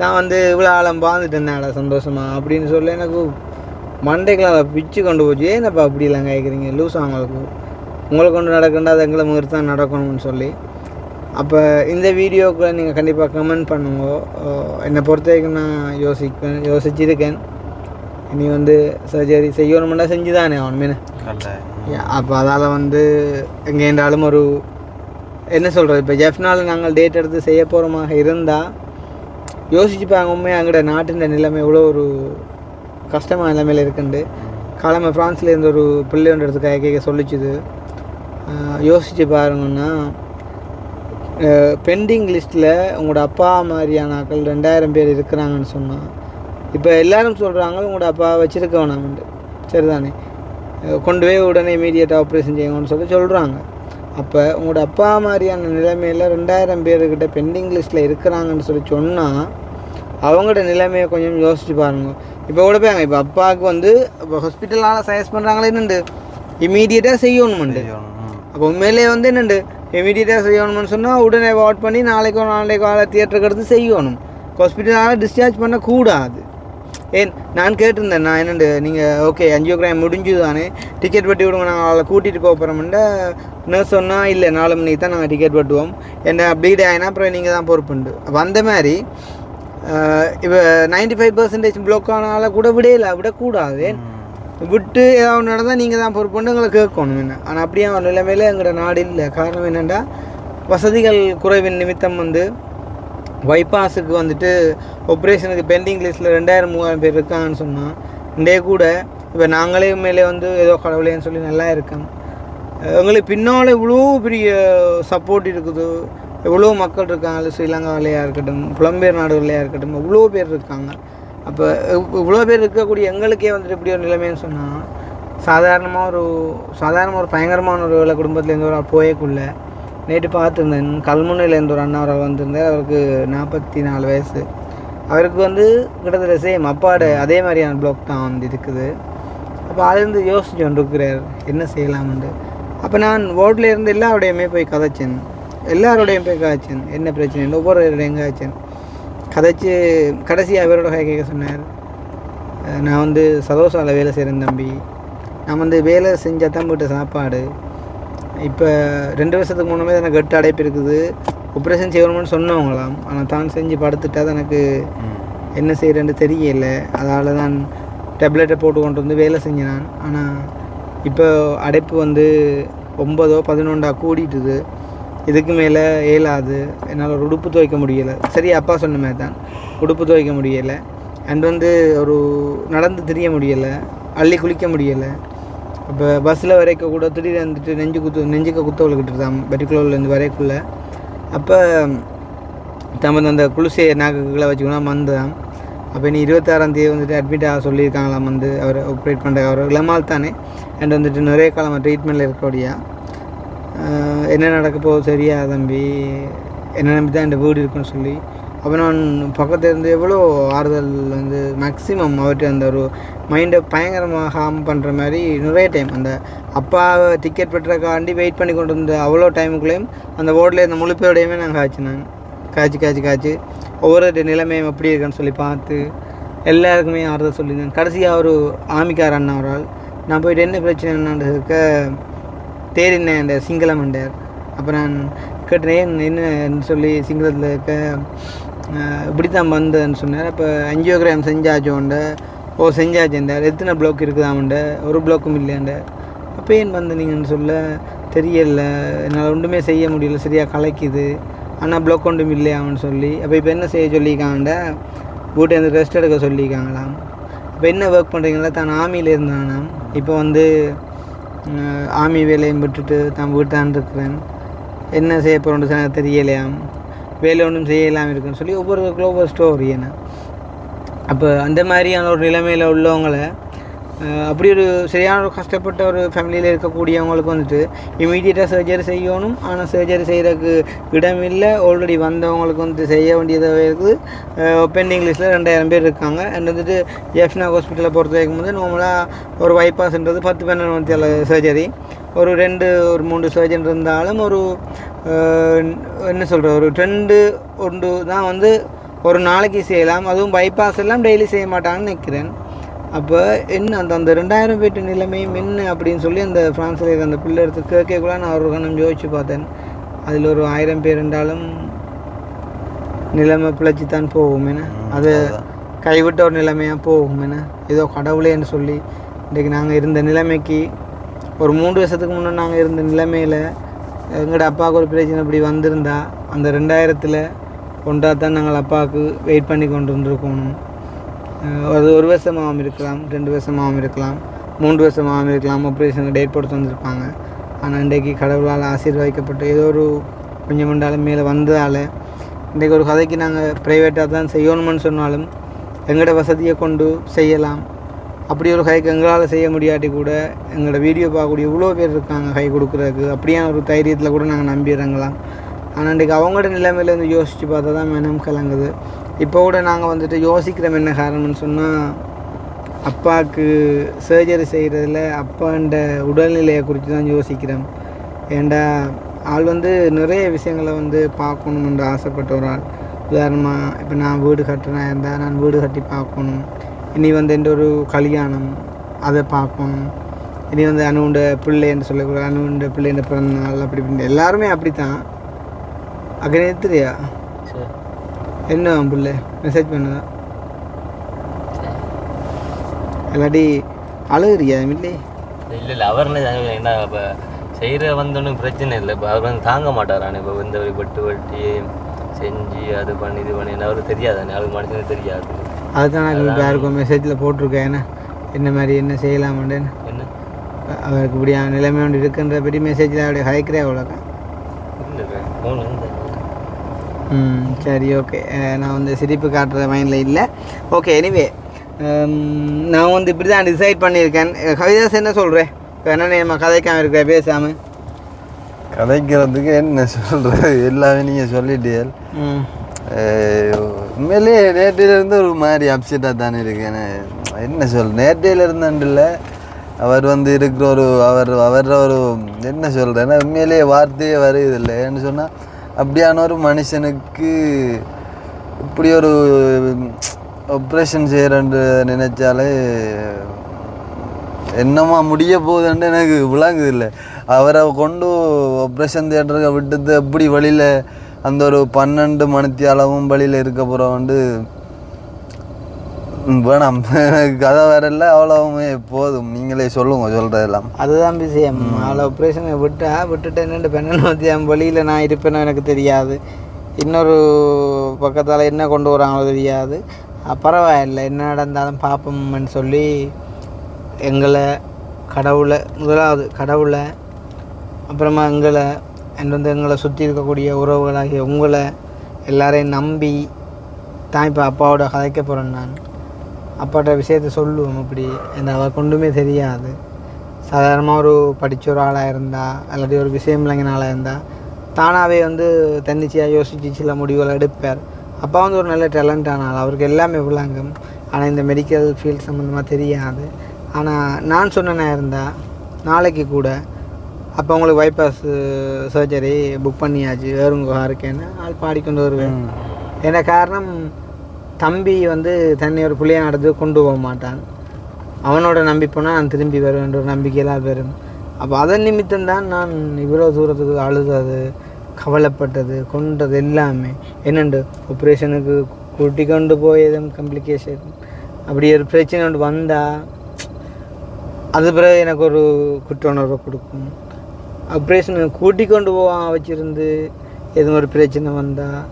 தான் வந்து இவ்வளோ ஆழம் வாழ்ந்துட்டு இருந்தாடா சந்தோஷமா அப்படின்னு சொல்லி எனக்கு மண்டைக்கெலாம் பிச்சு கொண்டு போச்சு. ஏன்னப்பா அப்படிலாம் கேட்குறீங்க, லூஸ் உங்களுக்கு கொண்டு நடக்கண்டா அது எங்களை முயற்சி தான் நடக்கணும்னு சொல்லி. அப்போ இந்த வீடியோக்குள்ளே நீங்கள் கண்டிப்பாக கமெண்ட் பண்ணுங்க. என்னை பொறுத்த வரைக்கும் நான் யோசிச்சிருக்கேன். இனி வந்து சர்ஜரி செய்யணுமெண்டா செஞ்சு தானே அவன் மீன். அப்போ அதால் வந்து எங்கே என்றாலும் ஒரு என்ன சொல்கிறது, இப்போ ஜெஃப்னால் நாங்கள் டேட் எடுத்து செய்ய போகிறோமாக இருந்தால் யோசிச்சுப்பாங்க உண்மையாக எங்கள்ட நாட்டின் நிலைமை எவ்வளோ ஒரு கஷ்டமாக நிலைமையில் இருக்குண்டு. காலமாக ஃப்ரான்ஸ்லேருந்து ஒரு பிள்ளை ஒன்று எடுத்து கேட்க சொல்லிச்சுது. யோசித்து பாருங்கன்னா, பெண்டிங் லிஸ்ட்டில் உங்களோட அப்பா மாதிரியான ஆக்கள் 2000 பேர் இருக்கிறாங்கன்னு சொன்னால், இப்போ எல்லோரும் சொல்கிறாங்க உங்களோட அப்பா வச்சுருக்க வேணாம்ண்டு, சரிதானே, கொண்டு போய் உடனே இமீடியட்டாக ஆப்ரேஷன் செய்யணும்னு சொல்கிறாங்க. அப்போ உங்களோட அப்பா மாதிரியான நிலைமையில் 2000 பேர்கிட்ட பெண்டிங் லிஸ்ட்டில் இருக்கிறாங்கன்னு சொன்னால் அவங்களோட நிலைமையை கொஞ்சம் யோசிச்சு பாருங்கள். இப்போ கூட போயாங்க, இப்போ அப்பாவுக்கு வந்து இப்போ ஹாஸ்பிட்டலால் சஜஸ்ட் பண்ணுறாங்களே என்னண்டு இமீடியட்டாக செய்யணுமெண்டு. அப்போ உண்மையிலே வந்து என்னண்டு இமீடியட்டாக செய்யணும்னு சொன்னால் உடனே வாட் பண்ணி நாளைக்கு தியேட்டருக்கு எடுத்து செய்யணும். ஹாஸ்பிட்டலால் டிஸ்சார்ஜ் பண்ணக்கூடாது. ஏன் நான் கேட்டிருந்தேன், நான் என்னண்டு நீங்கள் ஓகே ஆஞ்சியோகிராம் முடிஞ்சு தானே டிக்கெட் வெட்டி விடுங்க, நாங்கள் அவளை கூட்டிகிட்டு போகிறோம்னா நர்ஸ் சொன்னால் இல்லை 4 மணிக்கு தான் நாங்கள் டிக்கெட் வெட்டுவோம், என்ன ப்ளீட் ஆகினா அப்புறம் நீங்கள் தான் பொறுப்புண்டு. அப்போ அந்த மாதிரி இப்போ 95% பிளாக் ஆனால கூட விடக்கூடாது. விட்டு ஏதாவது நடந்தால் நீங்கள் தான் பொறுப்புண்டு எங்களை கேட்கணும் என்ன. ஆனால் அப்படியே அவன் நிலைமையில் எங்களோட நாடு இல்லை. காரணம் என்னென்னா வசதிகள் குறைவின் நிமித்தம் வந்து பைபாஸுக்கு வந்துட்டு ஆப்ரேஷனுக்கு பெண்டிங் லிஸ்ட்டில் 2000-3000 பேர் இருக்காங்கன்னு சொன்னால் இன்றைய கூட இப்போ நாங்களே மேலே வந்து ஏதோ கடவுளேன்னு சொல்லி நல்லா இருக்கோம். எங்களுக்கு பின்னால் இவ்வளோ பெரிய சப்போர்ட் இருக்குது, எவ்வளோ மக்கள் இருக்காங்க, ஸ்ரீலங்காவிலையாக இருக்கட்டும், புலம்பெயர் நாடுகளையாக இருக்கட்டும், எவ்வளோ பேர் இருக்காங்க. அப்போ இவ்வளோ பேர் இருக்கக்கூடிய எங்களுக்கே வந்துட்டு இப்படி ஒரு நிலைமைன்னு சொன்னால் சாதாரண ஒரு பயங்கரமான ஒரு வேலை குடும்பத்துலேருந்து ஒரு போயக்குள்ள நேற்று பார்த்துருந்தேன். கல்முனையிலேருந்து ஒரு அண்ணா அவர் வந்திருந்தார். அவருக்கு 44 வயசு. அவருக்கு வந்து கிட்டத்தட்ட சேம் அப்பாவோட அதே மாதிரியான பிளாக் தான் வந்து இருக்குது. அப்போ அதுலேருந்து யோசிச்சு கொண்டு இருக்கிறார் என்ன செய்யலாம்ண்டு. அப்போ நான் வார்டில் இருந்து எல்லாரோடையுமே போய் கதைச்சேன், என்ன பிரச்சனை ஒவ்வொருவரோடையும் கதைச்சேன். கடைசி அவரோட கேட்க சொன்னார், நான் வந்து சதோசாவில் வேலை செய்கிறேன் தம்பி, நான் வந்து வேலை செஞ்சால் தான் போய்ட்டு சாப்பாடு. இப்போ 2 வருஷத்துக்கு முன்னே எனக்கு 8 அடைப்பு இருக்குது, ஆப்ரேஷன் செய்யணும்னு சொன்னவங்களாம். ஆனால் தான் செஞ்சு படுத்துட்டா எனக்கு என்ன செய்கிறேன்னு தெரியல. அதால் தான் டேப்லெட்டை போட்டு கொண்டு வந்து வேலை செஞ்சேன் நான். ஆனால் இப்போ அடைப்பு வந்து 9-11 கூடிட்டுது. இதுக்கு மேலே ஏலாது, என்னால் ஒரு உடுப்பு துவைக்க முடியலை. சரி அப்பா சொன்ன மாதிரி தான் உடுப்பு துவைக்க முடியலை. அண்ட் வந்து ஒரு நடந்து திரிய முடியலை, அள்ளி குளிக்க முடியலை. அப்போ பஸ்ஸில் வரைக்க கூட திடீர்னு வந்துட்டு நெஞ்சுக்க குத்த விழுக்கிட்டு தான் பர்டிகுலர்லேருந்து வரைக்குள்ளே. அப்போ தமது அந்த குளிசை நாக்குகளை வச்சுக்கணும் வந்து தான். அப்போ இனி 26ஆம் தேதி வந்துட்டு அட்மிட் ஆக சொல்லியிருக்காங்களாம். வந்து அவர் ஆப்ரேட் பண்ணுற அவர் இளமால் தானே. அண்ட் வந்துட்டு நிறைய காலம் ட்ரீட்மெண்ட்டில் இருக்கக்கூடியா. என்ன நடக்க போகுது சரியா தம்பி, என்ன நம்பி தான் இந்த வீடு இருக்குன்னு சொல்லி. அப்போ நான் பக்கத்தில் இருந்து எவ்வளோ ஆறுதல் வந்து மேக்ஸிமம் அவர்கிட்ட அந்த ஒரு மைண்டை பயங்கரமாக ஹார்ம் பண்ணுற மாதிரி நிறைய டைம் அந்த அப்பாவை டிக்கெட் பெற்றக்காண்டி வெயிட் பண்ணி கொண்டு வந்த அவ்வளோ டைமுக்குள்ளேயும் அந்த வார்டில் இந்த முழு பேரோடையுமே நான் காய்ச்சி ஒவ்வொரு நிலைமையும் எப்படி இருக்குன்னு சொல்லி பார்த்து எல்லாருக்குமே ஆறுதல் சொல்லியிருந்தேன். கடைசியாக ஒரு ஆமிக்கார் அண்ணா ஒரு ஆள், நான் போய்ட்டு என்ன பிரச்சனை என்னான்னு இருக்க தேடினேன் அந்த சிங்களமண்டர். அப்போ நான் கேட்டேன் என்னன்னு சொல்லி சிங்களத்தில் இருக்க இப்படி தான் வந்தேன்னு சொன்னார். அப்போ ஆஞ்சியோகிராம் செஞ்சாச்சோண்ட செஞ்சாச்சுண்டார். எத்தனை பிளாக் இருக்குதாமண்ட, ஒரு பிளாக்கும் இல்லையாண்ட. அப்போ ஏன் வந்து நீங்கன்னு சொல்ல தெரியலை, என்னால் ஒன்றுமே செய்ய முடியல, சரியாக கலைக்குது, ஆனால் பிளாக் ஒன்றும் இல்லையான்னு சொல்லி. அப்போ இப்போ என்ன செய்ய சொல்லியிருக்காங்கண்ட, வீட்டை வந்து ரெஸ்ட் எடுக்க சொல்லியிருக்காங்களாம். இப்போ என்ன ஒர்க் பண்ணுறீங்களா? தான் ஆர்மியில் இருந்தானா, இப்போ வந்து ஆர்மி வேலையை விட்டுட்டு தான் வீட்டான் இருக்கிறேன், என்ன செய்ய போகிறோன்னு தெரியலையாம், வேலை ஒன்றும் செய்யலாம் இருக்குன்னு சொல்லி ஒவ்வொரு ஸ்டோரி என்ன. அப்போ அந்த மாதிரியான ஒரு நிலைமையில் உள்ளவங்களை அப்படி ஒரு சரியான ஒரு கஷ்டப்பட்ட ஒரு ஃபேமிலியில் இருக்கக்கூடியவங்களுக்கு வந்துட்டு இமீடியட்டாக சர்ஜரி செய்யணும். ஆனால் சர்ஜரி செய்கிறதுக்கு இடமில்லை. ஆல்ரெடி வந்தவங்களுக்கு வந்து செய்ய வேண்டியதாக இருக்குது. பெண்டிங் லிஸ்ட்டில் 2000 பேர் இருக்காங்க. அண்ட் வந்துட்டு ஜெஃப்னா ஹாஸ்பிட்டலில் பொறுத்த வரைக்கும் வந்து நார்மலாக ஒரு பைபாஸ்ன்றது 10-12 மணித்தியால சர்ஜரி. ஒரு 2-3 சர்ஜன் இருந்தாலும் ஒரு என்ன சொல்கிற ஒரு 2-1 தான் வந்து ஒரு நாளைக்கு செய்யலாம். அதுவும் பைபாஸ் எல்லாம் டெய்லி செய்ய மாட்டாங்கன்னு நினைக்கிறேன். அப்போ என்ன அந்த 2000 பேட்டு நிலைமையும் என்ன அப்படின்னு சொல்லி அந்த ஃப்ரான்ஸில் இருக்க அந்த பிள்ளை எடுத்து கேட்கக்குள்ள நான் ஒரு கணம் யோசிச்சு பார்த்தேன். அதில் ஒரு 1000 பேர் இருந்தாலும் நிலைமை பிழைச்சி தான் போகும் என்ன, அது கைவிட்ட ஒரு நிலைமையாக போகும் என்ன. ஏதோ கடவுளேன்னு சொல்லி இன்றைக்கி நாங்கள் இருந்த நிலைமைக்கு ஒரு 3 வருஷத்துக்கு முன்னே நாங்கள் இருந்த நிலைமையில் எங்களோட அப்பாவுக்கு ஒரு பிரச்சனை இப்படி வந்திருந்தா அந்த 2000ல் ஒன்றாத்தான் நாங்கள் அப்பாவுக்கு வெயிட் பண்ணி கொண்டு வந்துருக்கணும். அது 1 வருஷமாகவும் இருக்கலாம், 2 வருஷமாகவும் இருக்கலாம், 3 வருஷமாகவும் இருக்கலாம். ஆப்ரேஷனுக்கு டேட் போட்டு வந்திருப்பாங்க. ஆனால் இன்றைக்கு கடவுளால் ஆசீர்வதிக்கப்பட்டு ஏதோ ஒரு கொஞ்சம் மண்டாலும் மேலே வந்ததால் இன்றைக்கி ஒரு கதைக்கு நாங்கள் ப்ரைவேட்டாக தான் செய்யணும்னு சொன்னாலும் எங்களோட வசதியை கொண்டு செய்யலாம். அப்படி ஒரு கைக்கு எங்களால் செய்ய முடியாட்டி கூட எங்களோட வீடியோ பார்க்கக்கூடிய இவ்வளோ பேர் இருக்காங்க கை கொடுக்குறதுக்கு. அப்படியான ஒரு தைரியத்தில் கூட நாங்கள் நம்பிடுறோங்களாம். ஆனால் இன்றைக்கி அவங்களோட நிலைமையிலேருந்து யோசித்து பார்த்தா தான் மனம் கலங்குது. இப்போ கூட நாங்கள் வந்துட்டு யோசிக்கிறோம் என்ன காரணம்னு சொன்னால், அப்பாவுக்கு சர்ஜரி செய்கிறதுல அப்பாண்ட உடல்நிலையை குறித்து தான் யோசிக்கிறோம். ஏண்டா ஆள் வந்து நிறைய விஷயங்களை வந்து பார்க்கணுமென்று ஆசைப்பட்ட ஒரு ஆள். உதாரணமாக இப்போ நான் வீடு கட்டுறேன் இருந்தால் நான் வீடு கட்டி பார்க்கணும். இனி வந்து எந்த ஒரு கல்யாணம் அதை பார்க்கணும். இனி வந்து அணுண்ட பிள்ளைன்னு சொல்லக்கூடாது, அணுண்ட பிள்ளைன்ற பிறந்த நாள் அப்படி இப்படி எல்லாருமே அப்படி தான். அக்கறையா என்ன பிள்ளை மெசேஜ் பண்ணுதா இல்லாட்டி அழுகுறியா? இல்லை இல்லை அவர் என்ன இப்போ செய்கிற வந்தோன்னு பிரச்சனை இல்லை. இப்போ அவர் வந்து தாங்க மாட்டாரானே. இப்போ இந்த வெட்டி செஞ்சு அது பண்ணி இது பண்ணி அவருக்கு தெரியாதானே, அவருக்கு மனுஷனுக்கு தெரியாது. அதுதான் நான் இப்போ யாருக்கும் மெசேஜில் போட்டிருக்கேன் என்ன என்ன மாதிரி என்ன செய்யலாமான்னு. என்ன அவருக்கு இப்படியா நிலைமை ஒன்று இருக்குன்ற பற்றி மெசேஜில் அப்படியே ஹைக்கிறே அவ்வளோக்கா. சரி, ஓகே. நான் வந்து சிரிப்பு காட்டுற மைண்டில் இல்லை. ஓகே, எனிவே நான் வந்து இப்படி தான் டிசைட் பண்ணியிருக்கேன். கவிதாஸ் என்ன சொல்கிறேன்? என்ன நம்ம கதைக்காமல் இருக்கிற பேசாமல் கதைக்கிறதுக்கு என்ன சொல்கிறது, எல்லாமே நீங்கள் சொல்லிட்டீர்கள். உண்மையிலே நேற்றிலிருந்து ஒரு மாதிரி அப்செட்டாக தானே இருக்கேன். என்ன சொல், நேற்றிலிருந்துல அவர் வந்து இருக்கிற ஒரு அவர் ஒரு என்ன சொல்கிறேன்னா உண்மையிலேயே வார்த்தையே வருவதில்லை. ஏன்னு சொன்னால் அப்படியான ஒரு மனுஷனுக்கு இப்படி ஒரு ஆப்ரேஷன் செய்கிறேன்னு நினைச்சாலே என்னமா முடிய போகுதுன்னு எனக்கு விளங்குதில்லை. அவரை கொண்டு ஆப்ரேஷன் தியேட்டருக்கு விட்டது எப்படி வழியில் அந்த ஒரு 12 மணித்தியாலவும் வழியில் இருக்க போகிறோம் வந்து வேணாம், எனக்கு கதை வரல, அவ்வளவுமே போதும். நீங்களே சொல்கிறதெல்லாம் அதுதான் விஷயம். அவ்வளோ ஆப்ரேஷனை விட்டுட்டு என்னென்று 12 மணித்தியாலம் வழியில் நான் இருப்பேனோ எனக்கு தெரியாது. இன்னொரு பக்கத்தால் என்ன கொண்டு வராங்களோ தெரியாது. பரவாயில்லை, என்ன நடந்தாலும் பார்ப்போம்னு சொல்லி எங்களை முதலாவது கடவுளை, அப்புறமா எங்களை எங்களை சுற்றி இருக்கக்கூடிய உறவுகளாகிய உங்களை எல்லாரையும் நம்பி தான் இப்போ அப்பாவோட கதைக்க போகிறேன். நான் அப்பாட்ட விஷயத்த சொல்லுவோம். அப்படி அந்த அவருக்கு ஒன்றுமே தெரியாது. சாதாரணமாக ஒரு படித்த ஒரு ஆளாக இருந்தால் இல்லாட்டி ஒரு விஷயம் இல்லைங்கிற ஆளாக இருந்தால் தானாகவே வந்து தன்னிச்சையாக யோசித்து சில முடிவுகளை எடுப்பார். அப்பா வந்து ஒரு நல்ல டேலண்டான ஆள், அவருக்கு எல்லாமே விளங்கும். ஆனால் இந்த மெடிக்கல் ஃபீல்ட் சம்மந்தமாக தெரியாது. ஆனால் நான் சொன்னேன்னா இருந்தால் நாளைக்கு கூட அப்போ உங்களுக்கு பைபாஸ் சர்ஜரி புக் பண்ணியாச்சு, வேறுங்க இருக்கேன்னு ஆள் பாடிக்கொண்டு வருவேன். என்ன காரணம், தம்பி வந்து தன்னை ஒரு பிள்ளையை நடந்து கொண்டு போக மாட்டான். அவனோட நம்பி போனால் நான் திரும்பி வருவேன் ஒரு நம்பிக்கையெல்லாம் வரும். அப்போ அதன் நிமித்தம்தான் நான் இவ்வளோ தூரத்துக்கு அழுதது, கவலைப்பட்டது, கொண்டது எல்லாமே. என்னண்டு ஆப்ரேஷனுக்கு கூட்டி கொண்டு போயதும் காம்ப்ளிகேஷன், அப்படி ஒரு பிரச்சனை ஒன்று வந்தால் அது பிறகு எனக்கு ஒரு குற்ற உணர்வை கொடுக்கும். ஆப்ரேஷனுக்கு கூட்டி கொண்டு போவான் வச்சுருந்து எதுவும் ஒரு பிரச்சனை வந்தால்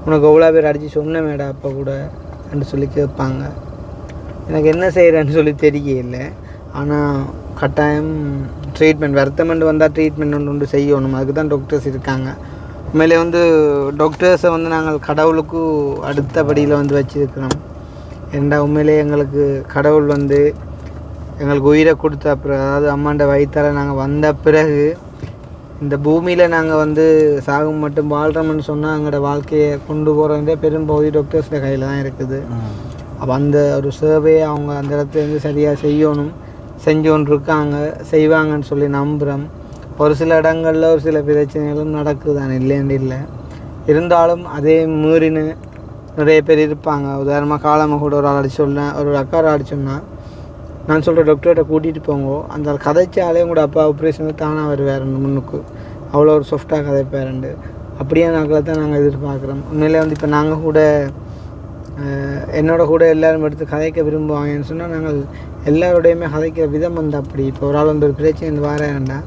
உனக்கு எவ்வளோ பேர் அடித்து சொன்ன மேடா அப்போ கூட என்று சொல்லி கேட்பாங்க. எனக்கு என்ன செய்கிறேன்னு சொல்லி தெரியல. ஆனால் கட்டாயம் ட்ரீட்மெண்ட் வருத்தமெண்ட் வந்தால் ட்ரீட்மெண்ட் ஒன்று செய்யணும். அதுக்கு தான் டாக்டர்ஸ் இருக்காங்க. உண்மையிலே வந்து டாக்டர்ஸை வந்து நாங்கள் கடவுளுக்கு அடுத்தபடியில் வந்து வச்சுருக்கிறோம். ஏன்டா உண்மையிலே எங்களுக்கு கடவுள் வந்து எங்களுக்கு உயிரை கொடுத்த பிறகு, அதாவது அம்மாண்ட வயிற்றால் நாங்கள் வந்த பிறகு இந்த பூமியில் நாங்கள் வந்து சாகும் மட்டும் வாழ்கிறோம்னு சொன்னால் எங்களோட வாழ்க்கையை கொண்டு போகிறதே பெரும்பகுதி டாக்டர்ஸோட கையில் தான் இருக்குது. அப்போ அந்த ஒரு சேவையை அவங்க அந்த இடத்துலேருந்து சரியாக செய்யணும், செஞ்சு கொண்டு இருக்காங்க, செய்வாங்கன்னு சொல்லி நம்புகிறோம். ஒரு சில இடங்களில் ஒரு சில பிரச்சனைகளும் நடக்குதுதான், இல்லைன்னு இல்லை. இருந்தாலும் அதே மீறின்னு நிறைய பேர் இருப்பாங்க. உதாரணமாக காலமாக கூட ஒரு ஆள் அடிச்சோன்னா, ஒரு அக்கா அடிச்சோன்னா, நான் சொல்கிற டாக்டர்கிட்ட கூட்டிகிட்டு போங்க, அந்த கதைச்சாலே உங்களோட அப்பா ஆப்ரேஷனுக்கு தானாக வருவார் முன்னுக்கு, அவ்வளோ ஒரு சாஃப்டாக கதைப்பாருண்டு. அப்படியே நாட்களை தான் நாங்கள் எதிர்பார்க்குறோம். உண்மையிலே வந்து இப்போ நாங்கள் கூட என்னோட கூட எல்லோரும் எடுத்து கதைக்க விரும்புவாங்கன்னு சொன்னால், நாங்கள் எல்லாரோடையுமே கதைக்கிற விதம் வந்து அப்படி. இப்போ ஒரு ஆள் வந்து ஒரு பிரச்சனை வாரேன்டா,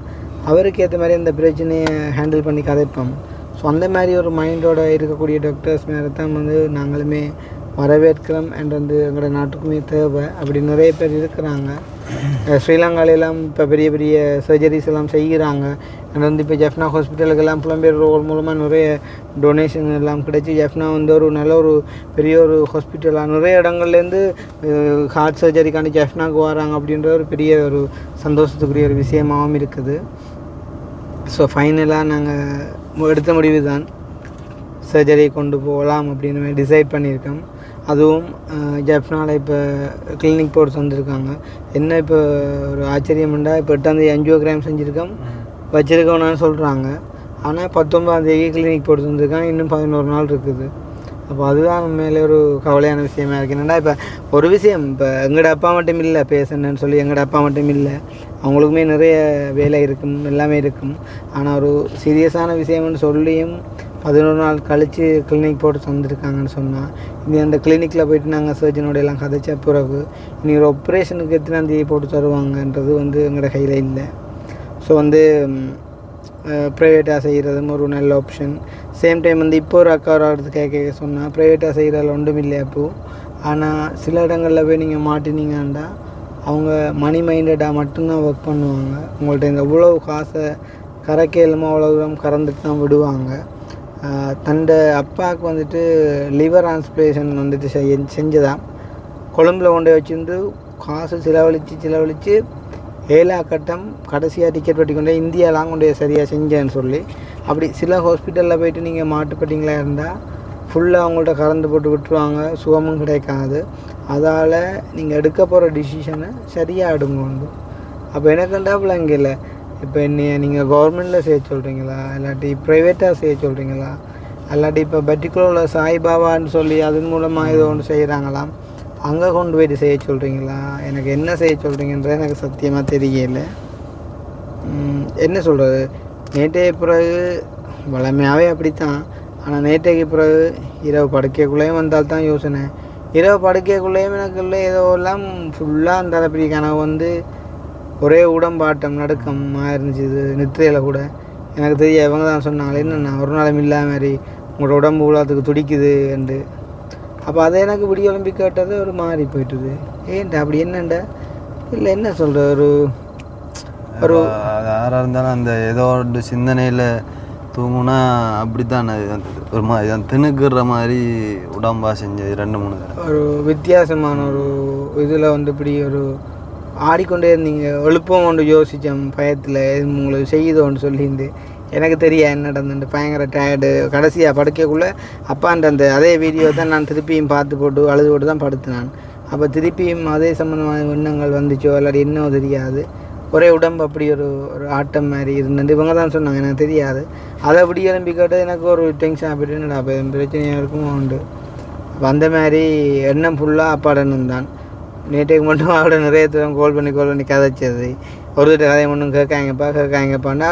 அவருக்கு ஏற்ற மாதிரி அந்த பிரச்சனையை ஹேண்டில் பண்ணி கதைப்போம். ஸோ அந்த மாதிரி ஒரு மைண்டோட இருக்கக்கூடிய டாக்டர்ஸ் மேலே தான் வந்து நாங்களுமே வரவேற்கிறோம். அண்ட் வந்து எங்களோட நாட்டுக்குமே தேவை. அப்படி நிறைய பேர் இருக்கிறாங்க. ஸ்ரீலங்காலெல்லாம் இப்போ பெரிய பெரிய சர்ஜரிஸ் எல்லாம் செய்கிறாங்க. அண்ட் வந்து இப்போ ஜெஃப்னா ஹாஸ்பிட்டலுக்கெல்லாம் புலம்பெயர் ரோல் மூலமாக நிறைய டொனேஷன் எல்லாம் கிடைச்சி ஜெஃப்னா வந்து ஒரு நல்ல ஒரு பெரிய ஒரு ஹாஸ்பிட்டலாக நிறைய இடங்கள்லேருந்து ஹார்ட் சர்ஜரிக்காண்டி ஜெஃப்னாவுக்கு வராங்க அப்படின்ற ஒரு பெரிய ஒரு சந்தோஷத்துக்குரிய ஒரு விஷயமாகவும் இருக்குது. ஸோ ஃபைனலாக நாங்கள் எடுத்த முடிவு தான் சர்ஜரி கொண்டு போகலாம் அப்படின்னு டிசைட் பண்ணியிருக்கோம். அதுவும் ஜெஃப்னாவில் இப்போ கிளினிக் போர்ட்ஸ் வந்திருக்காங்க. என்ன இப்போ ஒரு ஆச்சரியம்ண்டா, இப்போ 8ஆம் ஆஞ்சியோகிராம் செஞ்சுருக்கோம் வச்சுருக்கோன்னு சொல்கிறாங்க. ஆனால் 19ஆம் கிளினிக் போர்ட்ஸ் வந்திருக்காங்க. இன்னும் 11 நாள் இருக்குது. அப்போ அதுதான் உண்மையிலே ஒரு கவலையான விஷயமா இருக்குது. என்னடா இப்போ ஒரு விஷயம், இப்போ எங்களோட அப்பா மட்டும் இல்லை பேசணுன்னு சொல்லி, எங்களோட அப்பா மட்டும் இல்லை, அவங்களுக்குமே நிறைய வேலை இருக்கும், எல்லாமே இருக்கும். ஆனால் ஒரு சீரியஸான விஷயம்னு சொல்லியும் 11 நாள் கழித்து கிளினிக் போட்டு தந்துருக்காங்கன்னு சொன்னால், இனி அந்த கிளினிக்கில் போய்ட்டு நாங்கள் சர்ஜனோட எல்லாம் கதைச்ச பிறகு இனி ஒரு ஆப்ரேஷனுக்கு எத்தனாம் தேதி போட்டு தருவாங்கன்றது வந்து எங்களோட கையில் இல்லை. ஸோ வந்து ப்ரைவேட்டாக செய்கிறதும் ஒரு நல்ல ஆப்ஷன். சேம் டைம் வந்து இப்போ ஒரு அக்கா ஒரு இடத்து கேட்க சொன்னால், ப்ரைவேட்டாக செய்கிறதில் ஒன்றும் இல்லை அப்போது. ஆனால் சில இடங்களில் போய் நீங்கள் மாட்டினீங்கன்னா அவங்க மணி மைண்டடாக மட்டும்தான் ஒர்க் பண்ணுவாங்க. உங்கள்கிட்ட இந்த இவ்வளோ காசை கரைக்க இல்லாமல் அவ்வளோ தூரம் கறந்துட்டு தான் விடுவாங்க. தண்ட அப்பாவுக்கு வந்துட்டு லிவர் டிரான்ஸ்பிளேஷன் வந்துட்டு செஞ்சதான் கொழும்பில் கொண்டு வச்சுருந்து காசு செலவழித்து 7 கட்டம் கடைசியாக டிக்கெட் வெட்டிக்கொண்டே இந்தியாலாம் கொண்டு சரியாக செஞ்சேன்னு சொல்லி, அப்படி சில ஹாஸ்பிட்டலில் போய்ட்டு நீங்கள் மாட்டுப்பட்டிங்களா இருந்தால் ஃபுல்லாக அவங்கள்ட்ட கறந்து போட்டு விட்டுருவாங்க, சுகமும் கிடைக்காது. அதால் நீங்கள் எடுக்க போகிற டிசிஷனை சரியாக எடுங்க உண்டு. அப்போ எனக்குண்டாப்புல இங்கே இல்லை, இப்போ என்னைய நீங்கள் கவர்மெண்ட்டில் செய்ய சொல்கிறீங்களா, இல்லாட்டி ப்ரைவேட்டாக செய்ய சொல்கிறீங்களா, இல்லாட்டி இப்போ பர்டிகுலரில் சாய்பாபான்னு சொல்லி அதன் மூலமாக ஏதோ ஒன்று செய்கிறாங்களாம், அங்கே கொண்டு போய்ட்டு செய்ய சொல்கிறீங்களா, எனக்கு என்ன செய்ய சொல்கிறீங்கன்றது எனக்கு சத்தியமாக தெரியல. என்ன சொல்கிறது, நேற்றைய பிறகு வளமையாகவே அப்படித்தான். ஆனால் நேற்றைக்கு பிறகு இரவு படுக்கைக்குள்ளேயும் வந்தால் தான் யோசனை. இரவு படுக்கைக்குள்ளேயும் எனக்கு இல்லை ஏதோ எல்லாம் ஃபுல்லாக அந்த அளப்பரிய கனவு வந்து ஒரே உடம்பாட்டம் நடுக்கமாக இருந்துச்சு. இது நித்திரையில் கூட எனக்கு தெரிய இவங்க தான் சொன்னாங்களே, என்னென்னா ஒரு நாளும் இல்லாத மாதிரி உங்களோட உடம்பு உள்ளத்துக்கு துடிக்குது என்று. அப்போ அதை எனக்கு விடிய ஒலிம்பி கேட்டது ஒரு மாறி போயிட்டுது. ஏன்டா அப்படி என்னண்டா இல்லை என்ன சொல்கிற ஒரு ஒரு யாராக இருந்தாலும் அந்த ஏதோ ஒரு சிந்தனையில் தூங்குனா அப்படி தான் ஒரு மாதிரி திணுக்குற மாதிரி உடம்பா செஞ்சது 2-3 தடவை. ஒரு வித்தியாசமான ஒரு இதில் வந்து இப்படி ஒரு ஆடிக்கொண்டே இருந்தீங்க. எழுப்பம் கொண்டு யோசித்தேன் பயத்தில், உங்களுக்கு செய்யுதோன்னு சொல்லியிருந்து எனக்கு தெரியா என்ன நடந்துட்டு பயங்கர டயர்டு. கடைசியாக படுக்கைக்குள்ளே அப்பான்ற அந்த அதே வீடியோ தான் நான் திருப்பியும் பார்த்து போட்டு அழுது போட்டு தான் படுத்தினான். அப்போ திருப்பியும் அதே சம்மந்தமான எண்ணங்கள் வந்துச்சோ இல்லாட்டி என்னவோ தெரியாது, ஒரே உடம்பு அப்படி ஒரு ஒரு ஆட்டம் மாதிரி இருந்துட்டு இவங்க தான் சொன்னாங்க, எனக்கு தெரியாது. அதை அப்படி எழும்பி கேட்டது எனக்கு ஒரு டென்ஷன் ஆகிட்டு, என்னடா அப்போ பிரச்சனையாக இருக்கும் உண்டு. அப்போ அந்த மாதிரி எண்ணம் ஃபுல்லாக அப்பாடன்னு தான். நேற்றுக்கு மட்டும் அவட நிறைய தூரம் கோல் பண்ணி கதைச்சது. ஒரு திட்ட கதையை ஒன்றும் கேட்காங்கப்பான்னா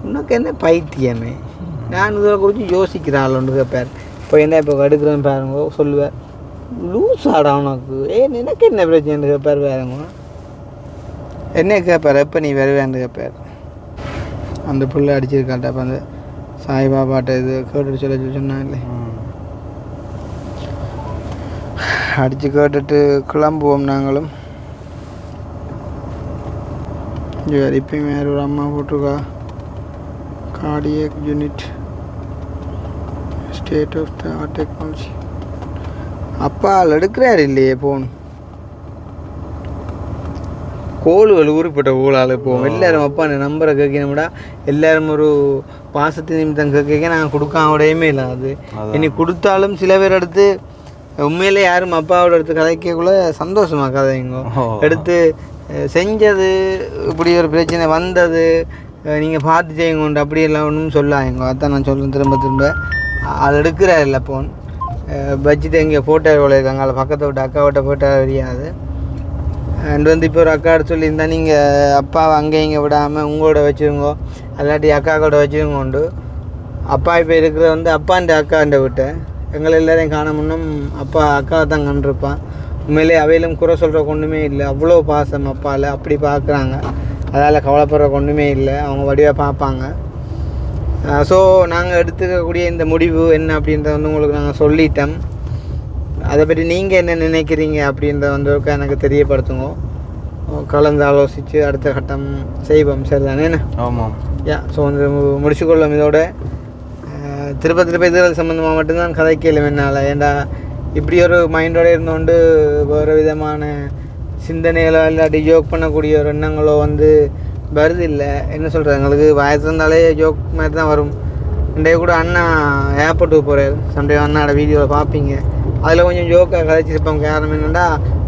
உனக்கு என்ன பைத்தியமே, நான் இதை குறித்து யோசிக்கிறாள் ஒன்று கேட்பார். இப்போ என்ன இப்போ எடுக்கிறேன்னு பாருங்க சொல்லுவேன், லூஸ் ஆடா உனக்கு எனக்கு என்ன பிரச்சனை கேட்பார் பாருங்க. என்ன கேட்பார், எப்போ நீ வருவேன்னு கேட்பார். அந்த புள்ள அடிச்சிருக்காட்டா அப்போ அந்த சாய்பாபாட்ட இது கேட்டு சொல்ல சொன்னாங்களே. அடித்து கேட்டுட்டு கிளம்புவோம் நாங்களும். இப்பயும் வேறு ஒரு அம்மா போட்டிருக்கா cardiac unit state of the art technology. அப்பா எடுக்கிறார் இல்லையே போன் கோளுகள் ஊறிப்பட்ட கோளால் போவோம். எல்லாரும் அப்பா அந்த நம்பரை கேட்கணும்டா எல்லாரும் ஒரு பாசத்து நிமித்தம் கேட்க நாங்கள் கொடுக்காமடையுமே இல்லை. அது இனி கொடுத்தாலும் சில பேர் எடுத்து உண்மையிலே யாரும் அப்பாவோட எடுத்து கதைக்கக்குள்ள சந்தோஷமாக கதைங்க எடுத்து செஞ்சது இப்படி ஒரு பிரச்சனை வந்தது நீங்கள் பார்த்து செய்யுங்க அப்படியெல்லாம் ஒன்றும் சொல்லாங்க. அதான் நான் சொல்கிறேன் திரும்ப திரும்ப அது எடுக்கிறார் இல்லை போன் வச்சுட்டு எங்கே ஃபோட்டோ விளையாடுறாங்க அதில் பக்கத்தை விட்டு அக்காவிட்ட ஃபோட்டோ தெரியாது. அண்ட் வந்து இப்போ ஒரு அக்காட்ட சொல்லியிருந்தா நீங்கள் அப்பாவை அங்கே இங்கே விடாமல் உங்களோட வச்சுருங்கோ அல்லாட்டி அக்காவோட வச்சுருங்க உண்டு. அப்பா இப்போ இருக்கிற வந்து அப்பாண்ட அக்காண்ட விட்டேன் எங்களை எல்லோரையும் காண முன்னும் அப்பா அக்காவை தான் கண்டிருப்பான். உண்மையிலே அவையிலும் குறை சொல்கிற கொண்டுமே இல்லை. அவ்வளோ பாசம் அப்பாவில் அப்படி பார்க்குறாங்க. அதால் கவலைப்படுற கொண்டுமே இல்லை. அவங்க வடிவாக பார்ப்பாங்க. ஸோ நாங்கள் எடுத்துக்கக்கூடிய இந்த முடிவு என்ன அப்படின்றத வந்து உங்களுக்கு நாங்கள் சொல்லிட்டோம். அதை பற்றி நீங்கள் என்ன நினைக்கிறீங்க அப்படின்றத வந்து எனக்கு தெரியப்படுத்துங்க. கலந்து ஆலோசித்து அடுத்த கட்டம் செய்வோம். சரிதானே என்ன? ஆமாம். ஸோ வந்து முடிச்சுக்கொள்ளும். இதோட திருப்ப இதுகள் சம்மந்தமாக மட்டும்தான் கதைக்கலும் என்னால். ஏண்டா இப்படி ஒரு மைண்டோடு இருந்தோண்டு வேறு விதமான சிந்தனைகளோ இல்லாட்டி ஜோக் பண்ணக்கூடிய ஒரு எண்ணங்களோ வந்து வருது இல்லை. என்ன சொல்கிறது எங்களுக்கு வயசு இருந்தாலே ஜோக் மாதிரி தான் வரும். இன்றைய கூட அண்ணா ஏர்போர்ட்டுக்கு போகிறார். சண்டே அண்ணாவோட வீடியோவில் பார்ப்பீங்க. அதில் கொஞ்சம் ஜோக்காக கதைச்சிருப்போம். காரணம் என்னென்னா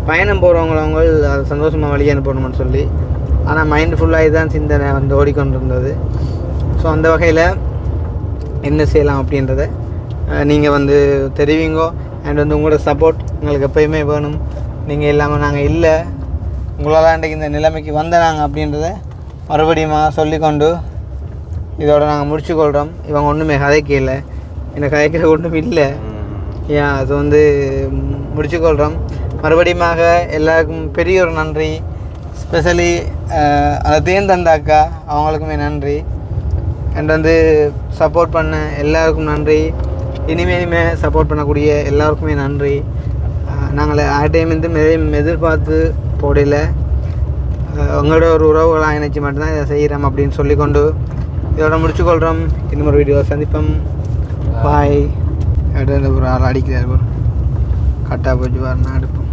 பயணம் போகிறவங்க அது சந்தோஷமாக வழி அனுப்பணும்னு சொல்லி. ஆனால் மைண்டு ஃபுல்லாகி தான் சிந்தனை வந்து ஓடிக்கொண்டு இருந்தது. ஸோ அந்த வகையில் என்ன செய்யலாம் அப்படின்றத நீங்கள் வந்து தெரிவிங்கோ. அண்ட் வந்து உங்களோட சப்போர்ட் எங்களுக்கு எப்போயுமே வேணும். நீங்கள் இல்லாமல் நாங்கள் இல்லை. உங்களால் இன்றைக்கு இந்த நிலைமைக்கு வந்த நாங்கள் அப்படின்றத மறுபடியும் சொல்லிக்கொண்டு இதோட நாங்கள் முடிச்சுக்கொள்கிறோம். இவங்க ஒன்றுமே கதைக்கல, என்னை கதைக்கிற ஒன்றும் இல்லை. ஏன் அது வந்து முடிச்சுக்கொள்கிறோம். மறுபடியும் எல்லாருக்கும் பெரிய ஒரு நன்றி. ஸ்பெஷலி அதை தேர்ந்தந்த அக்கா அவங்களுக்குமே நன்றி. அண்ட் வந்து சப்போர்ட் பண்ண எல்லாருக்கும் நன்றி. இனிமேலுமே சப்போர்ட் பண்ணக்கூடிய எல்லாருக்குமே நன்றி. நாங்கள் டைம் வந்து எதிர்பார்த்து போடல. உங்களோட ஒரு உறவுகளாக இணைச்சி மட்டும்தான் இதை செய்கிறோம் அப்படின்னு சொல்லிக்கொண்டு இதோட முடிச்சுக்கொள்கிறோம். இன்னும் ஒரு வீடியோ சந்திப்போம். பாய். ஒரு ஆள் அடிக்கிறார் ஒரு கட்டா போச்சு வரணும் அடுப்போம்.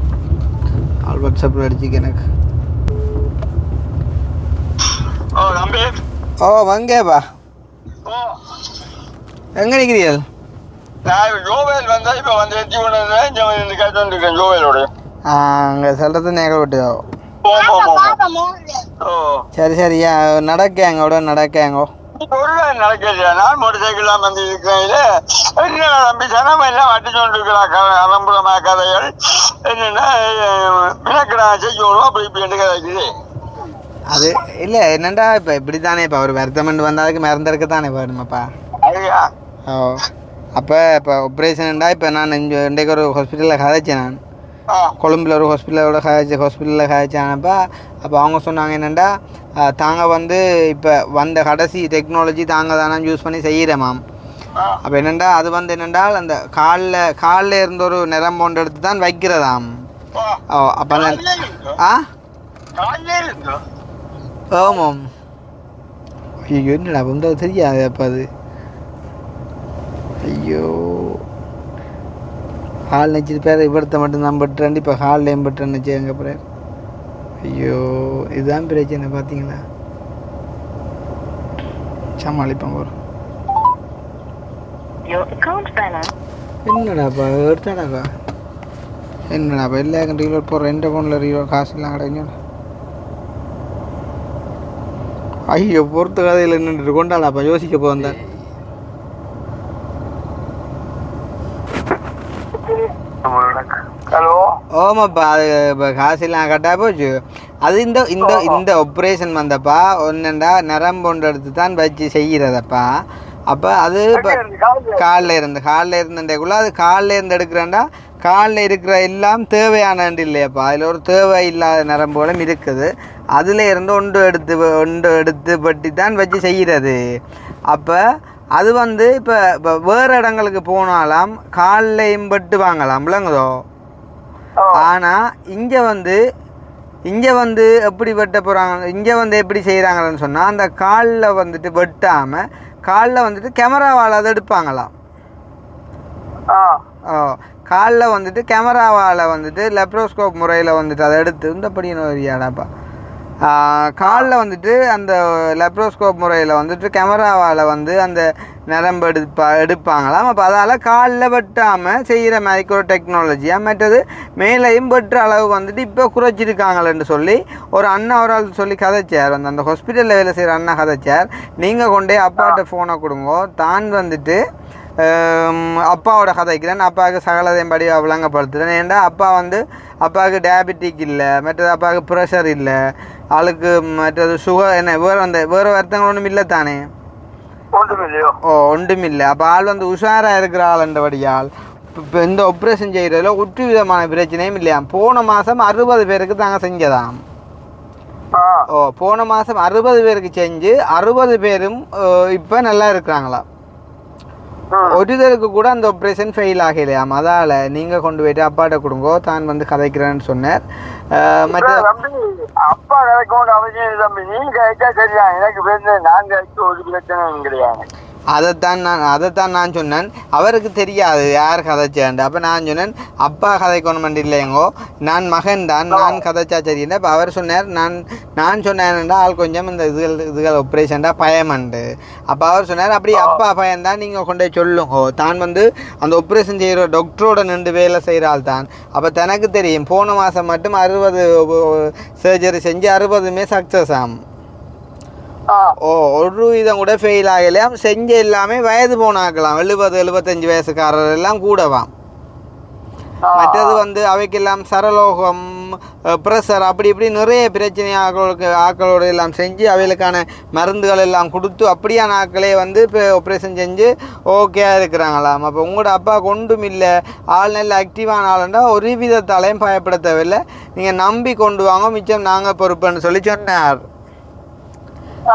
ஆள் வாட்ஸ்அப்பில் அடிச்சுக்க எனக்கு. ஓ வங்கேப்பா எங்கே நிற்கிறீர்கள்? ஜோவேல் வந்தா இப்போ வந்து எத்தி கொண்டு கேட்டுருக்கேன் ஜோவேலோட. அங்கே சொல்கிறது நேரம் விட்டு. சரி சரியா நடக்காங்க உடனே நடக்காங்க. நடக்கலையா? நான் மோட்டர் சைக்கிள் வந்து இருக்கிறேன். என்ன தம்பி சனமா எல்லாம் வட்டி கொண்டு இருக்கிறான். அலம்புறமா கதைகள் என்னென்னா விளக்கடா செய்யணும் அப்படி இப்படி என்று கதைக்குது. அது இல்லை என்னண்டா இப்போ இப்படி தானே இப்போ ஒரு வருத்தமெண்ட் வந்தாலுக்கு மறந்துருக்க தானே வேணுமாப்பா. ஐயா ஓ அப்போ இப்போ ஆப்ரேஷன்டா இப்போ நான் இன்றைக்கு ஒரு ஹாஸ்பிட்டலில் கதைச்சேன். நான் கொழும்பில் ஒரு ஹாஸ்பிட்டலில் கதைச்சானப்பா. அப்போ அவங்க சொன்னாங்க என்னென்னா தாங்க வந்து இப்போ வந்த கடைசி டெக்னாலஜி தாங்க தானே யூஸ் பண்ணி செய்கிறேன். அப்போ என்னென்னா அது வந்து என்னென்றால் அந்த காலில் இருந்த ஒரு நிறம் போன்று எடுத்து தான் வைக்கிறதாம். ஓ அப்போ ஆமாம். ஐயோ என்னடா வந்து அது தெரியாது அப்போ அது. ஐயோ ஹால் நினச்சிட்டு பேர் இவரத்தை மட்டும் தான் பட்டுறேன். இப்போ ஹால்லையும் பட்டுறேன்னு நினச்சி எங்கே போகிறார். ஐயோ இதுதான் பிரச்சனை பார்த்தீங்களா. சமாளிப்பேன் ஒரு என்னடாப்பா எடுத்தாடாப்பா என்னடாப்பா எல்லா ரீலோட் போடுற எந்த ஃபோனில் ரீலோட் காசுலாம் கிடைக்கும். ஐயோ பொறுத்த கதையில் நின்றுட்டு கொண்டாடாப்பா யோசிக்க போந்தேன். ஹலோ ஓமாப்பா அது இப்போ காசெல்லாம் கரெக்டாக போச்சு. அது இந்த இந்த இந்த ஆப்ரேஷன் வந்தப்பா ஒன்றுண்டா நரம்பு ஒன்று எடுத்து தான் வச்சு செய்கிறதப்பா. அப்போ அது இப்போ காலில் இருந்துட்டேக்குள்ள அது காலில் இருந்து எடுக்கிறேன்டா காலில் இருக்கிற எல்லாம் தேவையானது இல்லையாப்பா. அதில் ஒரு தேவை இல்லாத நரம்புகளும் இருக்குது. அதில் இருந்து ஒன்று எடுத்து பட்டி தான் வச்சு செய்கிறது. அப்போ அது வந்து இப்போ வேறு இடங்களுக்கு போனாலாம் காலிலையும் பட்டு வாங்கலாம் இல்லைங்கதோ. ஆனால் இங்கே வந்து எப்படி வெட்ட போகிறாங்க, இங்கே வந்து எப்படி செய்கிறாங்கன்னு சொன்னால் அந்த காலில் வந்துட்டு வெட்டாமல் காலில் வந்துட்டு கேமராவால் அதை எடுப்பாங்களாம். காலில் வந்துட்டு கேமராவால் வந்துட்டு லெப்ரோஸ்கோப் முறையில் வந்துட்டு அதை எடுத்து இந்தப்படின்னு வரியாடாப்பா காலில் வந்துட்டு அந்த லெப்ரோஸ்கோப் முறையில் வந்துட்டு கேமராவால் வந்து அந்த நரம்பு எடுப்பாங்களாம். அப்போ அதால் காலில் வெட்டாமல் செய்கிற மாதிரி ஒரு டெக்னாலஜியாக மற்றது மேலேயும் வெட்டுற அளவு வந்துட்டு இப்போ குறைச்சிருக்காங்களேன்னு சொல்லி ஒரு அண்ணா ஒரு ஆள் சொல்லி கதைச்சார். அந்த ஹாஸ்பிட்டலில் வேலை செய்கிற அண்ணா கதைச்சார். நீங்கள் கொண்டே அப்பாட்ட ஃபோனை கொடுங்கோ, தான் வந்துட்டு அப்பாவோட கதைக்கிறேன், அப்பாவுக்கு சகலதையும் படி விளங்கப்படுத்துகிறேன். ஏன்டா அப்பாவுக்கு டயபெட்டிக் இல்லை, மற்றது அப்பாவுக்கு ப்ரெஷர் இல்லை, ஆளுக்கு மற்றது சுகர் என்ன வேறு வருத்தங்கள் ஒன்றும் இல்லை தானே. ஒன்றும் இல்லை. அப்போ ஆள் வந்து உஷாராக இருக்கிற ஆளுன்றபடியால் இப்போ இந்த ஆப்ரேஷன் செய்கிறதுல ஒற்று விதமான பிரச்சனையும் இல்லையா. போன மாதம் 60 பேருக்கு தாங்க செஞ்சதாம். போன மாதம் 60 பேருக்கு செஞ்சு 60 பேரும் இப்போ நல்லா இருக்கிறாங்களாம். ஒருத்தருக்கு கூட அந்த ஆப்ரேஷன் ஃபெயில் ஆகலையாம். அதால் நீங்கள் கொண்டு போயிட்டு அப்பாட்ட கொடுங்கோ, தான் வந்து கதைக்கிறேன்னு சொன்னார். மற்ற அப்பா கதைக்க அவசியம் தம்பி, நீங்க கதைச்சா சரியா, எனக்கு நான் கதைக்க ஒரு பிரச்சனை கிடையாது. அதைத்தான் நான் சொன்னேன். அவருக்கு தெரியாது யார் கதைச்சாண்டு. அப்போ நான் சொன்னேன் அப்பா கதைக்கணும் இல்லைங்கோ, நான் மகன் தான், நான் கதைச்சா சரியில்லை. இப்போ அவர் சொன்னார் நான் சொன்னேன்டா ஆள் கொஞ்சம் இந்த இதுகள் ஆப்ரேஷன்டா பயமண்டு. அப்போ அவர் சொன்னார் அப்படி அப்பா பயம்தான் நீங்கள் கொண்டே சொல்லுங்கோ, தான் வந்து அந்த ஆப்ரேஷன் செய்கிற டாக்டரோட நின்று வேலை செய்கிற ஆள் தான். அப்போ தனக்கு தெரியும் போன மாதம் மட்டும் 60 சர்ஜரி செஞ்சு 60மே சக்ஸஸ் ஆகும். ஒரு இதம் கூட ஃபெயில் ஆகலையாம். செஞ்ச எல்லாமே வயது போனாக்கலாம், 70-75 வயசுக்காரர் எல்லாம் கூடவாம். மற்றது வந்து அவைக்கெல்லாம் சரலோகம், ப்ரெஷர் அப்படி இப்படி நிறைய பிரச்சனை ஆக்களோடு எல்லாம் செஞ்சு அவைகளுக்கான மருந்துகள் எல்லாம் கொடுத்து அப்படியான ஆக்களே வந்து இப்போ ஆப்ரேஷன் செஞ்சு ஓகேயா இருக்கிறாங்களாம். அப்போ உங்களோட அப்பா கொண்டும் இல்லை, ஆள் நல்ல ஆக்டிவான ஆளுண்டா ஒரு விதத்தாலையும் பயப்பட தேவையில்லை, நீங்கள் நம்பி கொண்டு வாங்க, மிச்சம் நாங்கள் பொறுப்புன்னு சொல்லி சொன்னார்.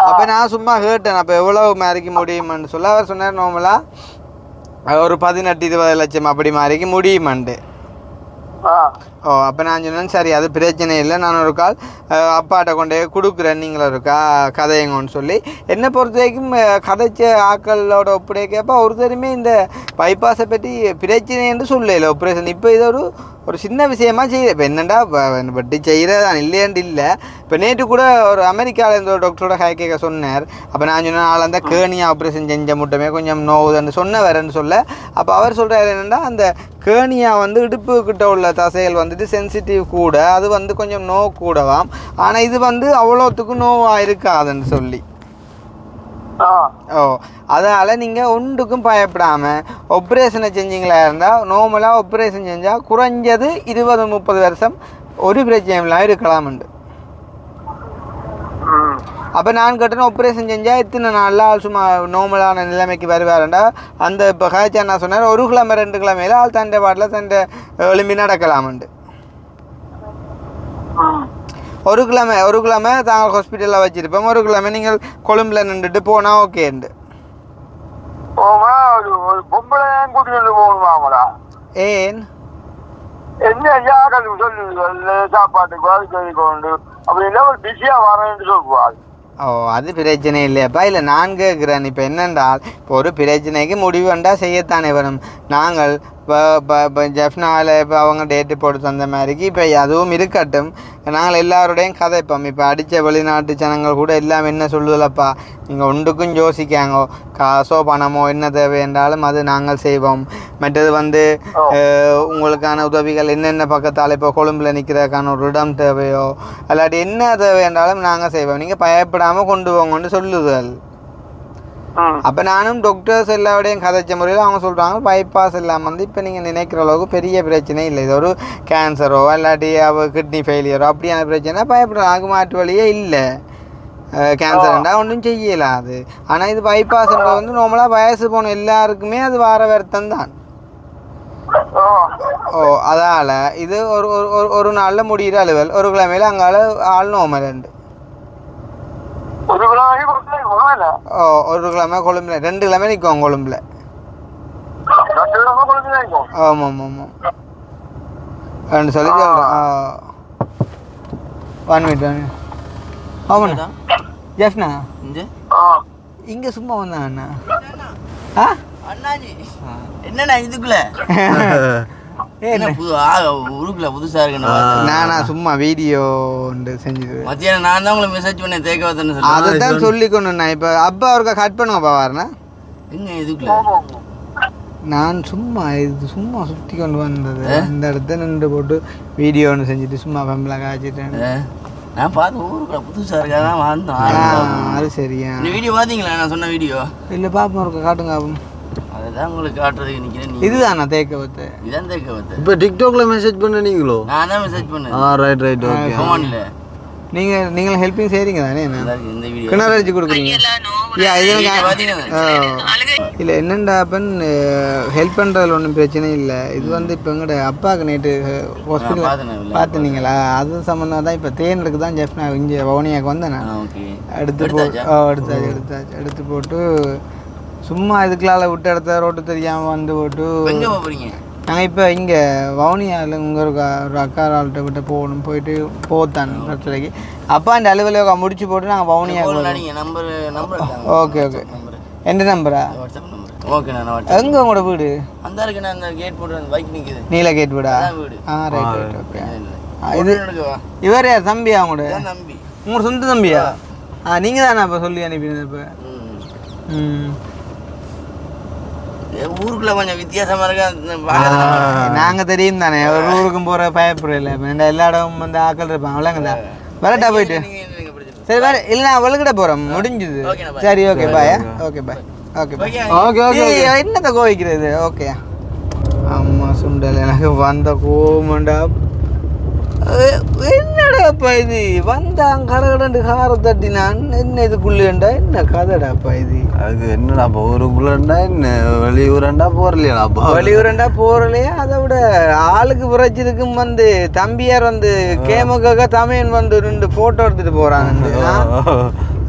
அப்போ நான் சும்மா கேட்டேன் அப்போ எவ்வளவு மாறிக்க முடியுமான்னு சொல்ல அவர் சொன்னார் நார்மலாக ஒரு 18-20 லட்சம் அப்படி மாறிக்க முடியுமாண்டு. அப்போ நான் சொன்னேன் சரி அது பிரச்சனை இல்லை, நான் ஒரு கால் அப்பாட்ட கொண்டே கொடுக்குறேன், நீங்களும் இருக்கா கதையங்கன்னு சொல்லி. என்னை பொறுத்த வரைக்கும் கதைச்ச ஆக்களோட ஒப்படைக்கப்போ ஒருத்தருமே இந்த பைபாஸை பற்றி பிரச்சனை என்று சொல்லல ஆப்ரேஷன். இப்போ இது ஒரு சின்ன விஷயமா செய்ய இப்போ என்னென்னா பட்டி செய்கிறதான் இல்லையாண்டு இல்லை. இப்போ நேற்று கூட ஒரு அமெரிக்காவில் இருந்த ஒரு டாக்டரோட கேட்க சொன்னார். அப்போ நான் சொன்னேன் ஆள் அந்த கேர்னியா ஆப்ரேஷன் செஞ்ச முட்டமே கொஞ்சம் நோவுதுன்னு சொன்னவரன்னு சொல்ல. அப்போ அவர் சொல்கிறார் என்னென்னா அந்த கேர்னியா வந்து இடுப்புக்கிட்ட உள்ள தசைகள் வந்துட்டு சென்சிட்டிவ் கூட, அது வந்து கொஞ்சம் நோ கூடவாம். ஆனால் இது வந்து அவ்வளோத்துக்கு நோவாக இருக்காதுன்னு சொல்லி. அதனால் நீங்கள் ஒன்றுக்கும் பயப்படாமல் ஆப்ரேஷனை செஞ்சிங்களா இருந்தால் நார்மலாக ஆப்ரேஷன் செஞ்சால் குறைஞ்சது 20-30 வருஷம் ஒரு பிரச்சனைலாம் இருக்கலாமுண்டு. அப்போ நான் கேட்டேன் ஆப்ரேஷன் செஞ்சால் இத்தனை நாளில் சும்மா நார்மலான நிலைமைக்கு வருவாருண்டா. அந்த இப்போ காய்ச்சா நான் சொன்னார் 1 கிழமை 2 கிழமையில ஆள் தண்டை பாட்டில் தண்டை எலும்பி நடக்கலாமுண்டு. ஒரு கிழமை தாங்கள் ஹாஸ்பிட்டலில் வச்சுருப்போம், ஒரு கிழமை நீங்கள் கொழும்பில் நின்றுட்டு போனால் ஓகேண்டு. ஏன் என்ன சொல்லு சாப்பாட்டுக்கு கொண்டு அப்படின்னா ஒரு பிஸியாக வரேன்னு சொல்லுவாள். அது பிரச்சனை இல்லையாப்பா. இல்லை நான் கேட்குறேன் இப்போ என்னென்றால் இப்போ ஒரு பிரச்சனைக்கு முடிவுண்டா செய்யத்தானே வரும். நாங்கள் இப்போ ஜெஃப்னாவில் இப்போ அவங்க டேட்டு போட்டு தந்த மாதிரிக்கு இப்போ அதுவும் இருக்கட்டும், நாங்கள் எல்லாரோடையும் கதைப்போம். இப்போ அடித்த வெளிநாட்டு ஜனங்கள் கூட எல்லாம் என்ன சொல்லுதலப்பா, நீங்கள் ஒன்றுக்கும் யோசிக்காங்கோ, காசோ பணமோ என்ன தேவை என்றாலும் அது நாங்கள் செய்வோம். மற்றது வந்து உங்களுக்கான உதவிகள் என்னென்ன பக்கத்தால் இப்போ கொழும்பில் நிற்கிறதுக்கான ஒரு இடம் தேவையோ அல்லாட்டி என்ன தேவை என்றாலும் நாங்கள் செய்வோம், நீங்கள் பயப்படாமல் கொண்டு போங்கன்னு சொல்லுதல். அப்போ நானும் டாக்டர்ஸ் எல்லாரோடையும் கதைச்ச முறையில் அவங்க சொல்கிறாங்க பைபாஸ் எல்லாம் வந்து இப்போ நீங்கள் நினைக்கிற அளவுக்கு பெரிய பிரச்சனை இல்லை, இது ஒரு கேன்சரோ இல்லாட்டி கிட்னி ஃபெயிலியரோ அப்படியான பிரச்சனை பயப்படலாம், அதுக்கு மாற்று வழியே இல்லை. கேன்சர்ண்டா ஒன்றும் செய்யலாது. ஆனால் இது பைபாஸ்ன்றது வந்து நார்மலாக வயசு போன எல்லாருக்குமே அது வார வருத்தம் தான். அதால் இது ஒரு நாளில் முடிகிற அலுவல், ஒரு கிழமையில் அங்கால ஆள் நோமலண்டு. ஒரு கிழமை கொழும்புல 2 கிழமை நிற்கும் கொழும்புல. ஆமாம். ரெண்டு சொல்லி சொல்கிறேன் 1 minute ஆமாண்ணா ஜெஃப்னா இங்கே சும்மா வந்தான் அண்ணா ஆ அண்ணாஜி என்னண்ணா இதுக்குள்ள ஊருக்குள்ள புதுசா இருக்கு நானா சும்மா வீடியோ செஞ்சது மத்தியானம் நான் தான் உங்களை மெசேஜ் பண்ணேன் தேக்க வந்தேன்னு சொல்லி அதுதான் சொல்லிக்கணுண்ணா இப்போ அப்பா அவருக்கா கட் பண்ணுங்கப்பா வரண்ணா எங்க இதுக்குள்ள நான் சும்மா சுற்றி கொண்டு வந்தது இந்த இடத்த நின்று போட்டு வீடியோ ஒன்று செஞ்சுட்டு சும்மா ஃபேமிலியாக காய்ச்சிட்டேன் நான் பார்த்து ஊருக்குள்ள புதுசா இருக்காதான் வந்தோம் அது சரியா இந்த வீடியோ பார்த்தீங்களா நான் சொன்ன வீடியோ இல்லை பாப்பா இருக்க காட்டுங்க அதுதான் உங்களுக்கு காட்டுறதுக்கு நிற்கிறேன் இதுதானா தேக்க வத்து இதான் தேக்க வத்து இப்போ டிக்டாக்ல மெசேஜ் பண்ண நீங்களோ நான் தான் மெசேஜ் பண்ணேன் ரைட் ஓகே ஃபோன்ல நீங்களும் ஹெல்ப்பிங் செய்கிறீங்க தானே என்ன இந்த வீடியோ கிணறு அடிச்சு கொடுக்குறீங்க இல்லை என்னண்டா அப்பன் ஹெல்ப் பண்ணுறதுல ஒன்றும் பிரச்சனை இல்லை இது வந்து இப்போ எங்கள்ட அப்பாவுக்கு நேற்று ஹாஸ்பிட்டல் பார்த்துனீங்களா அது சம்மந்தம் தான் இப்போ தேனுக்கு தான் ஜெஃப்னா இங்கே வவுனியாவுக்கு வந்தேன் எடுத்து போட்டு சும்மா இதுக்குள்ளால விட்டு இடத்த ரோட்டு தெரியாமல் வந்து போட்டு நாங்கள் இப்போ இங்கே வவுனியாவில் இங்கே ஒரு அக்கா ஆள்கிட்ட விட்டு போகணும் போயிட்டு போத்தான் பிரச்சனைக்கு அப்பா இந்த அலுவலகம் முடிச்சு போட்டு நாங்கள் வவுனியா ஓகே எந்த நம்பரா எங்கே உங்களோட வீடு நீல கேட் வீடா ரைட் ஓகே இது இவர் யார் தம்பியா உங்களோட உங்களோட சொந்த தம்பியா நீங்கள் தானே அப்போ சொல்லி அனுப்பினது இப்போ ஊருக்குள்ள கொஞ்சம் வித்தியாசமா இருக்கா நாங்க தெரியும் தானே ஒரு ஊருக்கும் போற பயப்படல எல்லா இடமும் வந்து ஆக்கள் இருப்பாங்க விளங்குதா வரட்டா போயிட்டு சரி வேற இல்லை நான் வெளுக்கிட்ட போறேன் முடிஞ்சுது சரி ஓகே பாய் என்னத்தை கோவிக்கிறது ஓகே அம்மா சுண்டல் எனக்கு வந்த கோமண்டா என்னடாப்பா இது வந்தான் கடகடண்டு காரை தட்டினான் என்ன இதுக்குள்ளேண்டா என்ன கதைடாப்பா இது அது என்னடாப்பா ஊருக்குள்ளண்டா என்ன வெளியூரண்டா போறலையாப்பா வெளியூரண்டா போறலையா அதை விட ஆளுக்கு புரட்சிருக்கும் வந்து தம்பியார் வந்து கேமுக்காக தமிழன் வந்து 2 போட்டோ எடுத்துட்டு போறாங்க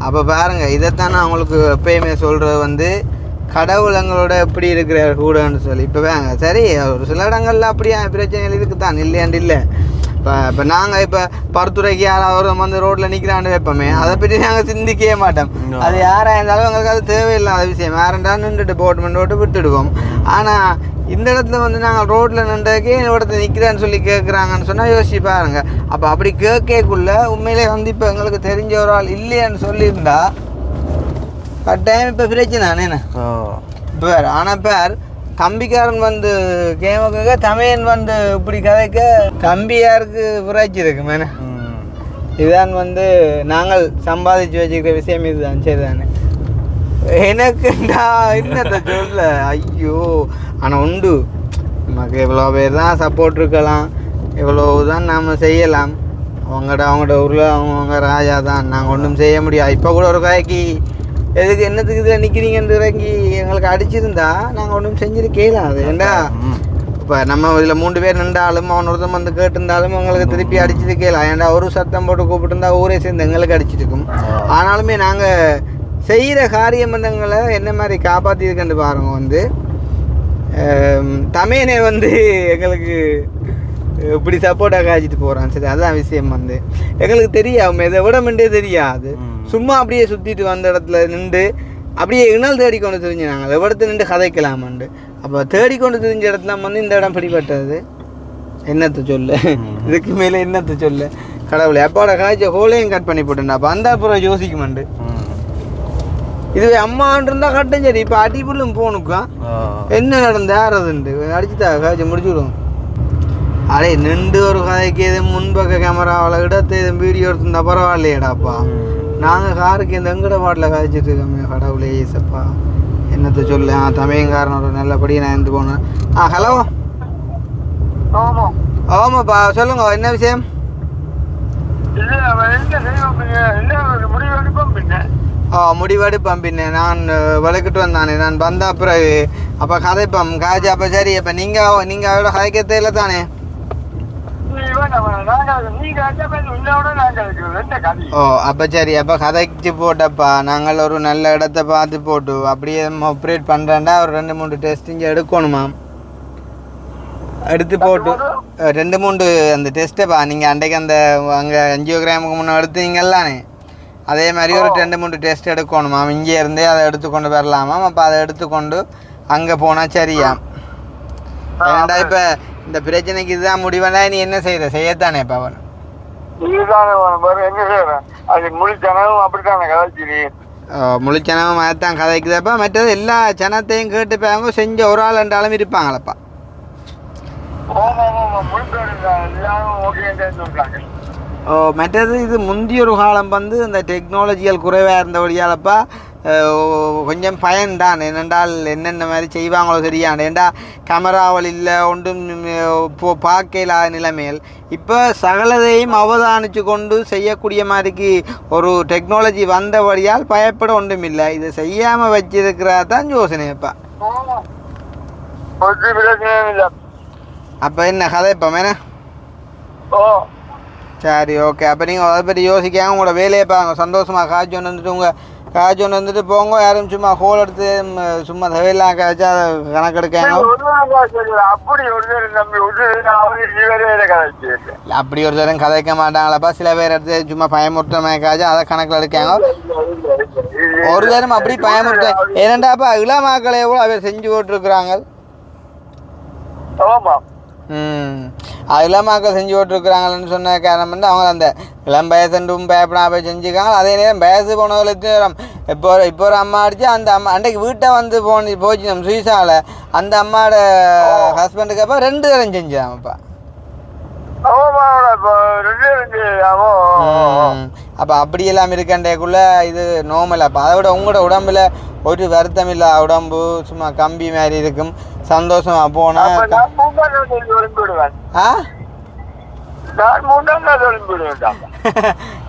அப்ப பாருங்க இதைத்தான் நான் உங்களுக்கு எப்பயுமே சொல்றது வந்து கடவுள் எங்களோட எப்படி இருக்கிறார் கூடன்னு சொல்லி இப்போ வேங்க சரி ஒரு சில இடங்கள்ல அப்படியே பிரச்சனைகள் இருக்குதான் இல்லையாண்டு இல்லை இப்போ நாங்கள் இப்போ பருத்துறைக்கு யாராவது வந்து ரோட்டில் நிற்கிறான்னு வைப்போமே அதை பற்றி நாங்கள் சிந்திக்கவே மாட்டோம் அது யாராக இருந்தாலும் எங்களுக்கு அது தேவையில்லாத விஷயம் வேறண்டா நின்றுட்டு போட்டு விட்டுடுவோம் ஆனால் இந்த இடத்துல வந்து நாங்கள் ரோட்டில் நின்றதுக்கே இடத்துல நிற்கிறேன்னு சொல்லி கேட்குறாங்கன்னு சொன்னால் யோசிச்சு பாருங்க அப்போ அப்படி கேட்கக்குள்ள உண்மையிலே வந்து இப்போ எங்களுக்கு தெரிஞ்ச ஒரு ஆள் இல்லையான்னு சொல்லியிருந்தா கட்டாயம் இப்போ பிரச்சனை தானே பேர் ஆனால் பேர் தம்பிக்காரன் வந்து கேமுக்காக தமிழன் வந்து இப்படி கதைக்க தம்பியாருக்கு புராய்ச்சிருக்கு மேலே இதுதான் வந்து நாங்கள் சம்பாதிச்சு வச்சுக்கிற விஷயம் இதுதான் சரிதானே எனக்குண்டா என்னத்தை சொல்ல ஐயோ ஆனால் உண்டு நமக்கு எவ்வளோ பேர் தான் சப்போர்ட் இருக்கலாம் எவ்வளோ தான் நாம் செய்யலாம் அவங்களோட ஊரில் அவங்க ராஜா தான் நாங்கள் ஒன்றும் செய்ய முடியாது இப்போ கூட ஒரு கதைக்கு எதுக்கு என்னத்துக்கு இதில் நிற்கிறீங்கன்னு இறங்கி எங்களுக்கு அடிச்சிருந்தா நாங்கள் ஒன்றும் செஞ்சுருக்கலாம் அது ஏண்டா இப்போ நம்ம இதில் 3 பேர் நின்றாலும் அவன் ஒருத்தம் வந்து கேட்டிருந்தாலும் எங்களுக்கு திருப்பி அடிச்சிருக்கலாம் ஏன்டா ஒரு சத்தம் போட்டு கூப்பிட்டுருந்தா ஊரே சேர்ந்து எங்களுக்கு அடிச்சிருக்கும் ஆனாலுமே நாங்கள் செய்கிற காரியமந்தங்களை என்ன மாதிரி காப்பாற்றிருக்கேன்னு பாருங்க வந்து தமிழனே வந்து எங்களுக்கு இப்படி சப்போர்ட்டாக காய்ச்சிட்டு போகிறான் சரி அதுதான் விஷயம் வந்து எங்களுக்கு தெரியாது எதை விடமெண்டே தெரியாது சும்மா அப்படியே சுற்றிட்டு வந்த இடத்துல நின்று அப்படியே இணல் தேடிக்கொண்டு தெரிஞ்சு நாங்கள் எவ்வளோத்து நின்று கதைக்கலாமண்டு அப்போ தேடிக்கொண்டு தெரிஞ்ச இடத்துல வந்து இந்த இடம் பிடிப்பட்டது என்னத்தை சொல்ல இதுக்கு மேலே என்னத்தை சொல்ல கடவுளை அப்பாவோட காய்ச்ச ஹோலையும் கட் பண்ணி போட்டேன் அப்போ அந்த அப்புறம் யோசிக்குமாண்டு இதுவே அம்மான் இருந்தால் கட்டும் சரி இப்போ அடிப்புள்ளும் போனுக்கா என்ன நடந்து ஆறதுண்டு அடிச்சுட்டா காய்ச்சி முடிச்சுடுவோம் அடே நின்று ஒரு கதைக்கு எதுவும் முன்பக்க கேமராவில் இடத்து எதுவும் வீடியோ எடுத்துருந்தா பரவாயில்லையடாப்பா நாங்கள் காருக்கு இந்த எங்கட பாட்டில் காய்ச்சிட்டு இருக்கோமே கடவுளே ஏசப்பா என்னத்தை சொல்ல தமிழங்காரனோட நல்லபடியாக நான் இருந்து போனேன் ஹலோ ஆமாப்பா சொல்லுங்க என்ன விஷயம் முடிவெடுப்பேன் பின்ன நான் விளக்கிட்டு வந்தானே நான் வந்த பிறகு அப்போ கதைப்பம் காய்ச்சி அப்போ சரி அப்போ நீங்கள் அவரோட கதைக்கத்தே இல்லை தானே ஓ அப்போ சரி அப்போ கதைச்சு போட்டப்பா நாங்கள் ஒரு நல்ல இடத்த பார்த்து போட்டு அப்படியே ஆப்ரேட் பண்ணுறேன்டா ஒரு 2-3 டெஸ்ட் இங்கே எடுக்கணுமா எடுத்து போட்டு 2-3 அந்த டெஸ்ட்டை நீங்கள் அன்றைக்கு அந்த அங்கே என்ஜியோகிராமுக்கு முன்னே எடுத்தீங்கல்லானே அதே மாதிரி ஒரு 2-3 டெஸ்ட் எடுக்கணுமாம். இங்கே இருந்தே அதை எடுத்துக்கொண்டு வரலாமாம். அப்போ அதை எடுத்துக்கொண்டு அங்கே போனால் சரியா. ஏன்டா இப்போ இந்த பிரச்சனைக்கு இதுதான் முடிவெண்டா நீ என்ன செய்யத்தானே இப்போ அவன் இதுதானே என்ன செய்யறேன் அது முழு ஜனமும் அப்படித்தானே கதைச்சிரி முழு ஜனமும் அதைத்தான் கதைக்குதாப்பா. மற்றது எல்லா ஜனத்தையும் கேட்டுப்பாங்க செஞ்ச ஒரு ஆள் 2 ஆளும் இருப்பாங்களப்பா. மற்றது இது முந்தைய ஒரு காலம் வந்து இந்த டெக்னாலஜியல் குறைவாக இருந்த வழியாலப்பா கொஞ்சம் பயன்தான். என்னென்றால் என்னென்ன மாதிரி செய்வாங்களோ சரியான ஏண்டா கேமராவல் இல்லை ஒன்றும் பார்க்க இல்லாத நிலைமையில் இப்போ சகலதையும் அவதானித்து கொண்டு செய்யக்கூடிய மாதிரிக்கு ஒரு டெக்னாலஜி வந்த வழியால் பயப்பட ஒன்றும் இல்லை. இதை செய்யாமல் வச்சிருக்கிறா தான் யோசனைப்பா. அப்போ என்ன கதை இப்போ மேன சரி ஓகே. அப்போ நீங்கள் அதை பற்றி யோசிக்காமல் உங்களோட வேலையை பாருங்க. சந்தோஷமாக காய்ச்சி ஒன்று வந்துட்டு போங்க. யாரும் சும்மா ஹோல் எடுத்து சும்மா தவையெல்லாம் காய்ச்சா அதை கணக்கெடுக்காங்க. அப்படி ஒரு தரம் கதைக்க மாட்டாங்களாப்பா. சில பேர் எடுத்து சும்மா பயமுறுத்தமே காய்ச்சா அதை கணக்கில் எடுக்காங்க. ஒரு தரம் அப்படி பயமுறுத்த ஏனண்டாப்பா இளமாக்களை எவ்வளோ அவர் செஞ்சு போட்டுருக்குறாங்க. இளமாக்கள் செஞ்சு போட்டுருக்குறாங்கன்னு சொன்ன காரணம் வந்து அவங்க அந்த இளம் வயசுண்டும் பயப்படா போய் செஞ்சுக்காங்க. அதே நேரம் வயசு போனவங்களுக்கு இப்போ ஒரு அம்மா அடிச்சு அந்த அம்மா அன்றைக்கு வீட்டை வந்து போச்சு நம்ம சுவிசாவில் அந்த அம்மாவோட ஹஸ்பண்டுக்கு அப்போ 2 தரம் செஞ்சாங்கப்பா. அப்போ அப்படியெல்லாம் இருக்கண்டேக்குள்ள இது நார்மல். அப்போ அதை விட உங்களோட உடம்புல ஒரு வருத்தம் இல்லை. உடம்பு சும்மா கம்பி மாதிரி இருக்கும். சந்தோஷமா போனா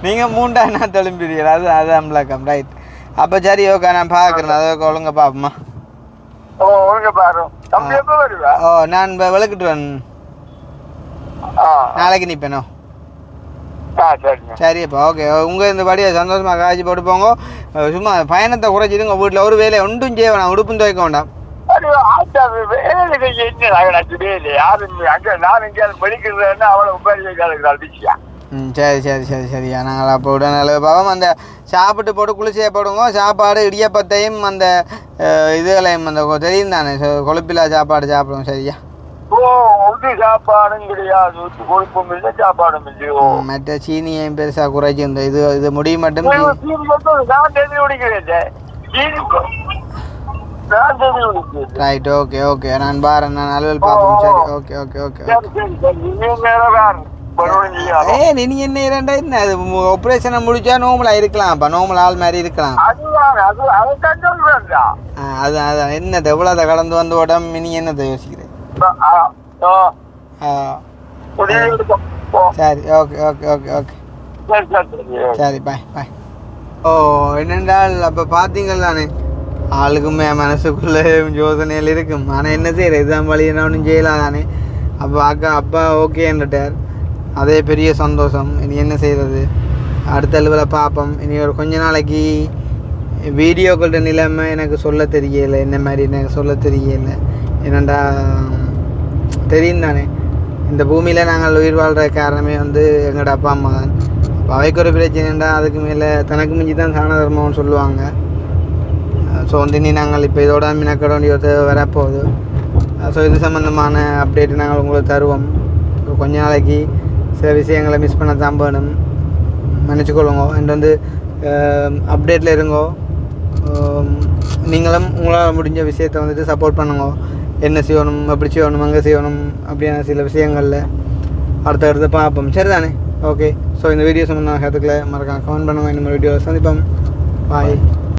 நீங்க 3ஆம் நாள் தொழும்பிடுவீங்க. அது அம்லாக்கம் ரைட். அப்போ சரி ஓகே நான் பார்க்குறேன். அதை ஒழுங்க பார்ப்போமா. நான் விளக்கிட்டுவேன் நாளைக்கு நிற்பேனோ. சரிப்பா ஓகே. உங்கள் இந்த படியை சந்தோஷமாக காய்ச்சி போட்டு போங்க. சும்மா பயணத்தை குறைச்சிடுங்க. வீட்டில் ஒரு வேலையை ஒன்றும் செய்ய வேணாம். உடுப்பும் துவைக்க வேண்டாம். சரி சரி சரி சரியா. நாங்கள் அப்போ உடனே பாவம் அந்த சாப்பிட்டு போட்டு குளிச்சே போடுங்க. சாப்பாடு இடியப்பத்தையும் அந்த இதுகளையும் அந்த தெரியும் தானே கொழுப்பில்லா சாப்பாடு சாப்பிடுவோம். சரியா சாப்பாடும் கிடையாது கொழுப்பும் இல்லை சாப்பாடும் இல்லையோ. மற்ற சீனியையும் பெருசா குறைச்சி இந்த இது முடி மட்டும் ரைட் ஓகே ஓகே. நான் பாருங்க நான் அலுவல் பார்ப்போம். சரி ஓகே ஓகே ஓகே. நீ என்ன இரண்டா என்ன அது ஆப்ரேஷனை முடிச்சா நோமலா இருக்கலாம்ப்பா. நோமல் ஆள் மாதிரி இருக்கலாம். அது அதான் என்னது எவ்வளோதை கடந்து வந்து உடம்பு நீ என்னத்தை யோசிக்கிறேன். சரி ஓகே ஓகே ஓகே ஓகே சரி பாய் பாய். என்னென்றால் அப்போ பார்த்தீங்கள் தானே ஆளுக்குமே மனசுக்குள்ளே யோசனையில் இருக்கும். ஆனால் என்ன செய்யற இதுதான் வழி என்ன ஒன்றும் செய்யலாம் தானே. அப்போ அப்பா ஓகேன்னுட்டார். அதே பெரிய சந்தோஷம். இனி என்ன செய்கிறது அடுத்த அளவில் பார்ப்போம். இனி ஒரு கொஞ்ச நாளைக்கு வீடியோக்களோட நிலைமை எனக்கு சொல்ல தெரியலை. என்ன மாதிரி எனக்கு சொல்ல தெரியலை. என்னண்டா தெரியும் தானே இந்த பூமியில் நாங்கள் உயிர் வாழ்கிற காரணமே வந்து எங்களோட அப்பா அம்மா தான். அப்போ அவைக்கு ஒரு பிரச்சனைண்டா அதுக்கு மேலே தனக்கு மிஞ்சி தான் தான தர்மம்னு சொல்லுவாங்க. ஸோ வந்து இனி நாங்கள் இப்போ இதோட மினக்கட வேண்டிய வரப்போகுது. ஸோ இது சம்மந்தமான அப்டேட் நாங்கள் உங்களுக்கு தருவோம். கொஞ்ச நாளைக்கு சில விஷயங்களை மிஸ் பண்ண தான் வேணும். மன்னிச்சுக்கொள்ளுங்க. அண்ட் வந்து அப்டேட்டில் இருங்கோ. நீங்களும் உங்களால் முடிஞ்ச விஷயத்தை வந்துட்டு சப்போர்ட் பண்ணுங்க. என்ன செய்யணும் எப்படி செய்யணும் அங்கே செய்யணும் அப்படியான சில விஷயங்களில் அடுத்த பார்ப்போம். சரி தானே ஓகே. ஸோ இந்த வீடியோ சம்மந்தமாக கற்றுக்கல மறக்காம கமெண்ட் பண்ணுவோம். இந்த மாதிரி வீடியோ சந்திப்போம். பாய்.